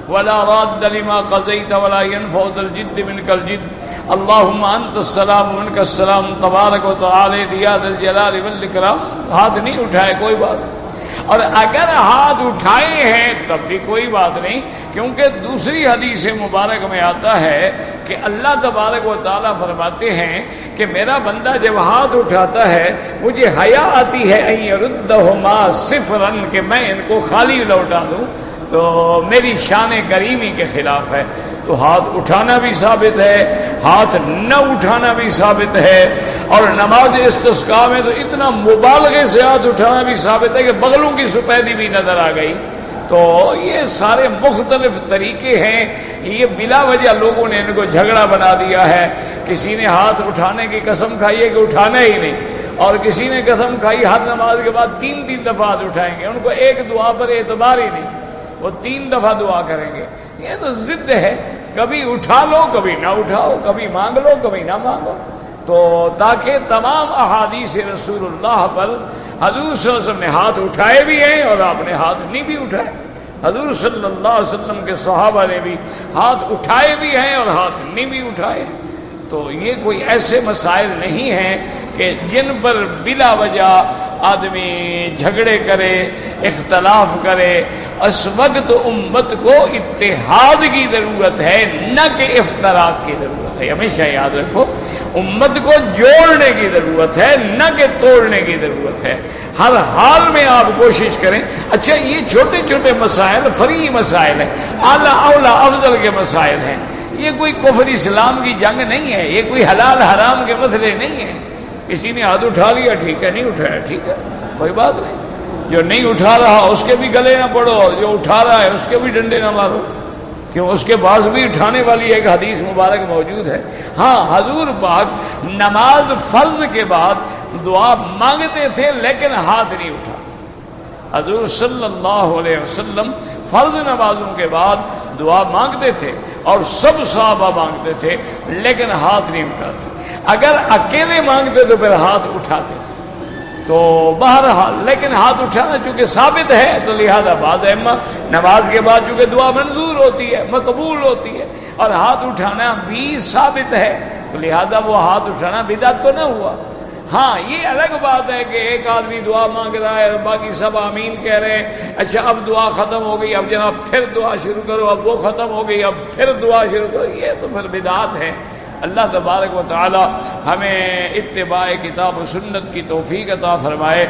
ولا راد لما قضیت ولا ينفع ذا الجد منک الجد، اللہم انت السلام منک السلام تبارک و تعالی یا ذا الجلال والاکرام، ہاتھ نہیں اٹھائے کوئی بات نہیں۔ اور اگر ہاتھ اٹھائے ہیں تب بھی کوئی بات نہیں، کیونکہ دوسری حدیث مبارک میں آتا ہے کہ اللہ تبارک و تعالیٰ فرماتے ہیں کہ میرا بندہ جب ہاتھ اٹھاتا ہے مجھے حیا آتی ہے ان یردہما صفرا، کہ میں ان کو خالی لوٹا دوں، تو میری شان کریمی کے خلاف ہے۔ تو ہاتھ اٹھانا بھی ثابت ہے، ہاتھ نہ اٹھانا بھی ثابت ہے، اور نماز استسقاء میں تو اتنا مبالغے سے ہاتھ اٹھانا بھی ثابت ہے کہ بغلوں کی سفیدی بھی نظر آ گئی۔ تو یہ سارے مختلف طریقے ہیں، یہ بلا وجہ لوگوں نے ان کو جھگڑا بنا دیا ہے۔ کسی نے ہاتھ اٹھانے کی قسم کھائی ہے کہ اٹھانا ہی نہیں، اور کسی نے قسم کھائی ہر نماز کے بعد 3 دفعہ ہاتھ اٹھائیں گے، ان کو ایک دعا پر اعتبار ہی نہیں، وہ 3 دفعہ دعا کریں گے۔ یہ تو ضد ہے، کبھی اٹھا لو کبھی نہ اٹھاؤ، کبھی مانگ لو کبھی نہ مانگو۔ تو تاکہ تمام احادیث رسول اللہ پر حضور صلی اللہ علیہ وسلم نے ہاتھ اٹھائے بھی ہیں اور آپ نے ہاتھ نہیں بھی اٹھائے، حضور صلی اللہ علیہ وسلم کے صحابہ نے بھی ہاتھ اٹھائے بھی ہیں اور ہاتھ نہیں بھی اٹھائے ہیں۔ تو یہ کوئی ایسے مسائل نہیں ہیں کہ جن پر بلا وجہ آدمی جھگڑے کرے، اختلاف کرے۔ اس وقت امت کو اتحاد کی ضرورت ہے، نہ کہ افتراق کی ضرورت ہے۔ ہمیشہ یاد رکھو، امت کو جوڑنے کی ضرورت ہے، نہ کہ توڑنے کی ضرورت ہے۔ ہر حال میں آپ کوشش کریں۔ اچھا یہ چھوٹے چھوٹے مسائل فرعی مسائل ہیں، اعلیٰ اولا افضل کے مسائل ہیں، یہ کوئی کفر اسلام کی جنگ نہیں ہے، یہ کوئی حلال حرام کے مسئلے نہیں ہیں۔ کسی نے ہاتھ اٹھا لیا ٹھیک ہے، نہیں اٹھایا ٹھیک ہے، کوئی بات نہیں۔ جو نہیں اٹھا رہا اس کے بھی گلے نہ پڑو، اور جو اٹھا رہا ہے اس کے بھی ڈنڈے نہ مارو، کیوں اس کے بعد بھی اٹھانے والی ایک حدیث مبارک موجود ہے۔ ہاں حضور پاک نماز فرض کے بعد دعا مانگتے تھے لیکن ہاتھ نہیں اٹھا۔ حضور صلی اللہ علیہ وسلم فرض نمازوں کے بعد دعا مانگتے تھے اور سب صحابہ مانگتے تھے لیکن ہاتھ نہیں اٹھاتے۔ اگر اکیلے مانگتے تو پھر ہاتھ اٹھاتے۔ تو بہرحال لیکن ہاتھ اٹھانا چونکہ ثابت ہے تو لہذا بعض ائمہ نماز کے بعد چونکہ دعا منظور ہوتی ہے، مقبول ہوتی ہے، اور ہاتھ اٹھانا بھی ثابت ہے تو لہذا وہ ہاتھ اٹھانا بدعت تو نہ ہوا۔ ہاں یہ الگ بات ہے کہ ایک آدمی دعا مانگ رہا ہے اور باقی سب آمین کہہ رہے ہیں، اچھا اب دعا ختم ہو گئی، اب جناب پھر دعا شروع کرو، اب وہ ختم ہو گئی اب پھر دعا شروع کرو، یہ تو پھر بدعت ہے۔ اللہ تبارک و تعالی ہمیں اتباع کتاب و سنت کی توفیق عطا فرمائے،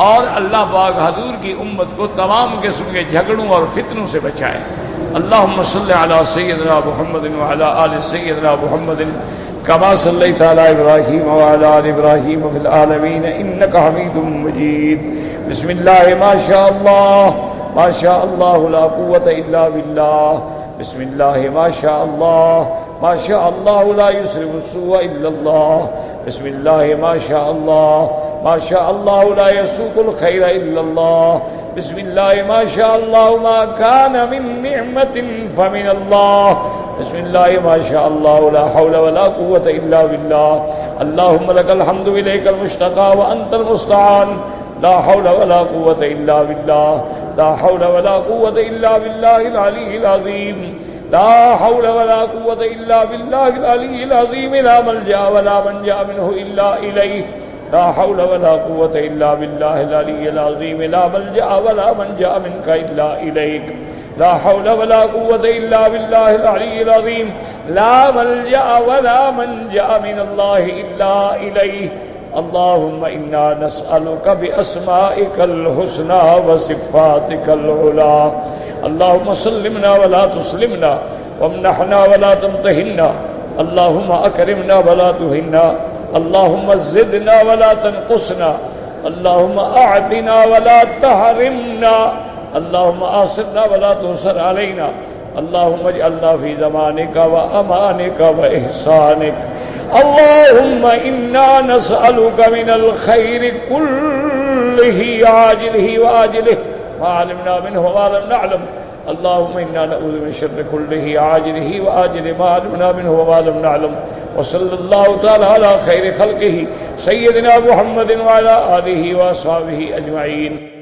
اور اللہ پاک حضور کی امت کو تمام قسم کے جھگڑوں اور فتنوں سے بچائے۔ اللہم صلی علی سیدنا محمد وعلی آل سیدنا محمد کما صلیت علی ابراہیم وعلی آل ابراہیم فی العالمین انک حمید مجید۔ بسم اللہ ما شاء اللہ لا قوة الا باللہ، بسم اللہ ما شاء اللہ لا یصرف السوء الا اللہ، بسم الله ما شاء الله، ما شاء الله لا يسوق الخير إلا الله، بسم الله ما شاء الله ما كان من نعمة فمن الله، بسم الله ما شاء الله لا حول ولا قوة إلا بالله، اللهم لك الحمد إليك المشتكى وأنت المستعان، لا حول ولا قوة إلا بالله، لا حول ولا قوة إلا بالله العلي العظيم، لا حول ولا قوة إلا بالله العلي العظيم، لا ملجأ ولا منجأ منه إلا إليه، لا حول ولا قوة إلا بالله العلي العظيم، لا ملجأ ولا منجأ منك إلا إليك، لا حول ولا قوة إلا بالله العلي العظيم، لا ملجأ ولا منجأ من الله إلا إليه، اللهم إنا نسألك بأسمائك الحسنى وصفاتك العلى، اللهم سلمنا ولا تسلمنا، وامنحنا ولا تمتهنا، اللهم أكرمنا ولا تهنا، اللهم زدنا ولا تنقصنا، اللهم أعطنا ولا تحرمنا، اللهم آثرنا ولا تؤثر علينا، اللهم اجعلنا في زمانك وأمانك وإحسانك، اللهم إنا نسألك من الخير كله عاجله وآجله ما علمنا منه وما لم نعلم، اللهم إنا نعوذ من شر كله عاجله وآجله ما علمنا منه وما لم نعلم، وصلى الله تعالى على خير خلقه سيدنا محمد وعلى آله وأصحابه أجمعين.